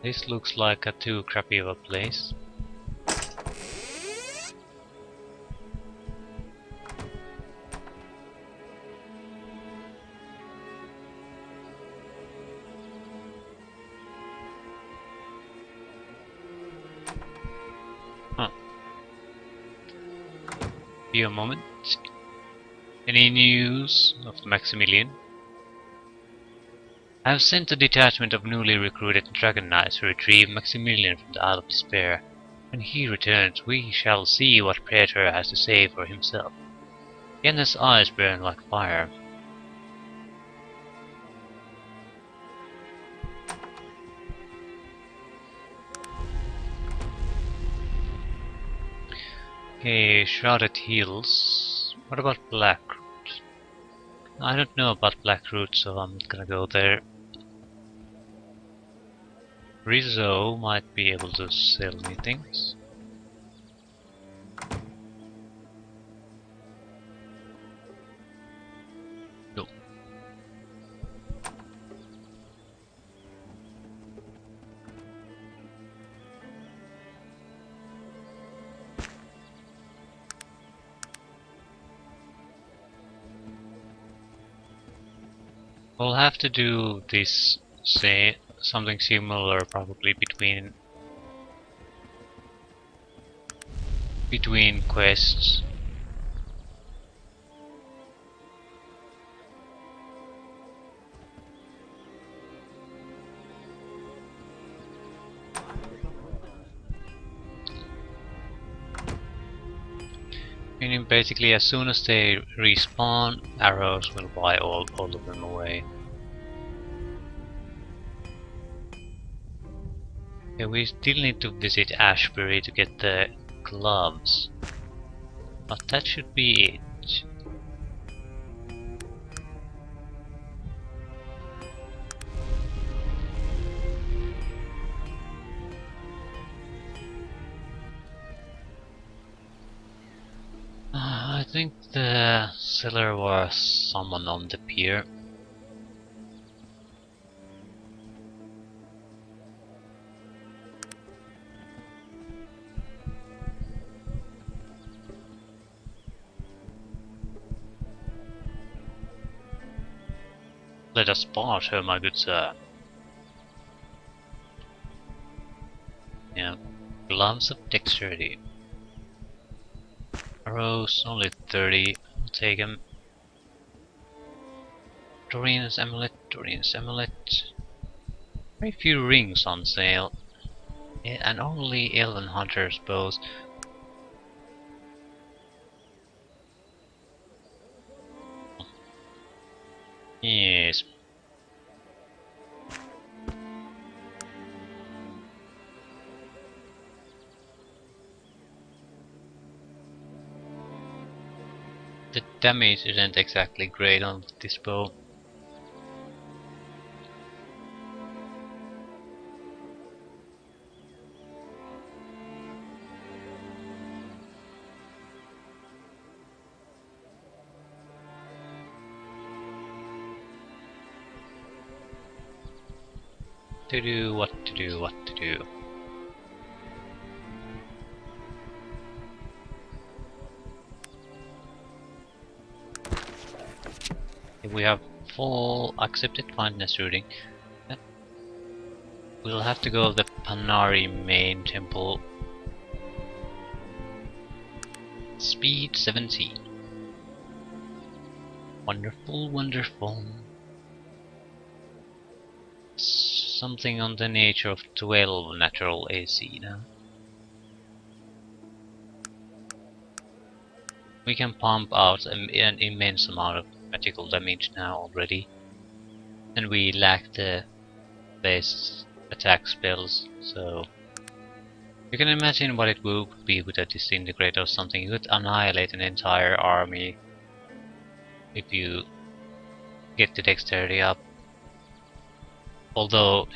This looks like a too crappy of a place. Huh. Be a moment. Any news of Maximilian? I have sent a detachment of newly recruited Dragon Knights to retrieve Maximilian from the Isle of Despair. When he returns, we shall see what Praetor has to say for himself. Yenna's eyes burn like fire. Okay, Shrouded Hills. What about Blackroot? I don't know about Blackroot, so I'm not gonna go there. Rizzo might be able to sell me things. No. We'll have to do this, say, something similar probably between quests. Meaning basically as soon as they respawn, arrows will buy all of them away. Yeah, we still need to visit Ashbury to get the gloves. But that should be it. I think the seller was someone on the pier. Let us part her, my good sir. Yeah. Gloves of dexterity. Arrows, only 30. I'll take them. Dorin's amulet, Dorin's amulet. Very few rings on sale. Yeah, and only Elven Hunter's bows. Yes. The damage isn't exactly great on this bow. To do, what to do, what to do. If we have full accepted kindness reading, we'll have to go to the Panari main temple. Speed 17. Wonderful, wonderful. Something on the nature of 12 natural AC now. We can pump out an immense amount of magical damage now already. And we lack the base attack spells, so you can imagine what it would be with a disintegrate or something. You could annihilate an entire army if you get the dexterity up. Although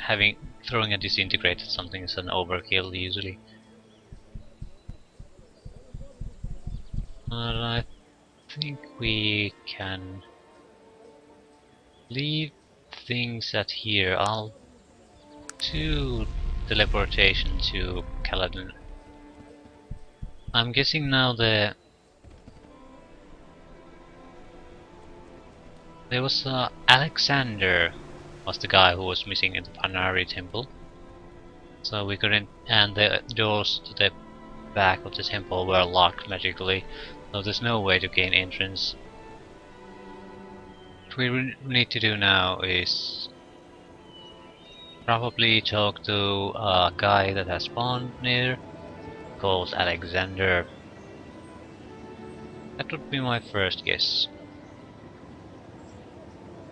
throwing a disintegrate at something is an overkill usually. I think we can leave things at here. I'll do teleportation to Caledon. I'm guessing now there was Alexander was the guy who was missing in the Panari temple. So we couldn't, and the doors to the back of the temple were locked magically, so there's no way to gain entrance. What we need to do now is probably talk to a guy that has spawned near, called Alexander. That would be my first guess.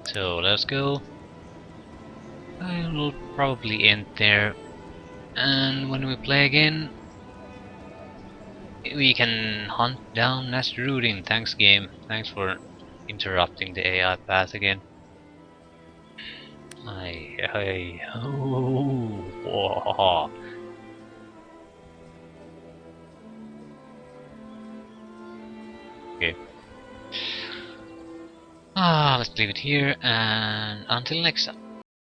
So let's go. I will probably end there, and when we play again, we can hunt down Nasrudin. Thanks game, thanks for interrupting the AI path again. Oh. Okay. Let's leave it here, and until next time.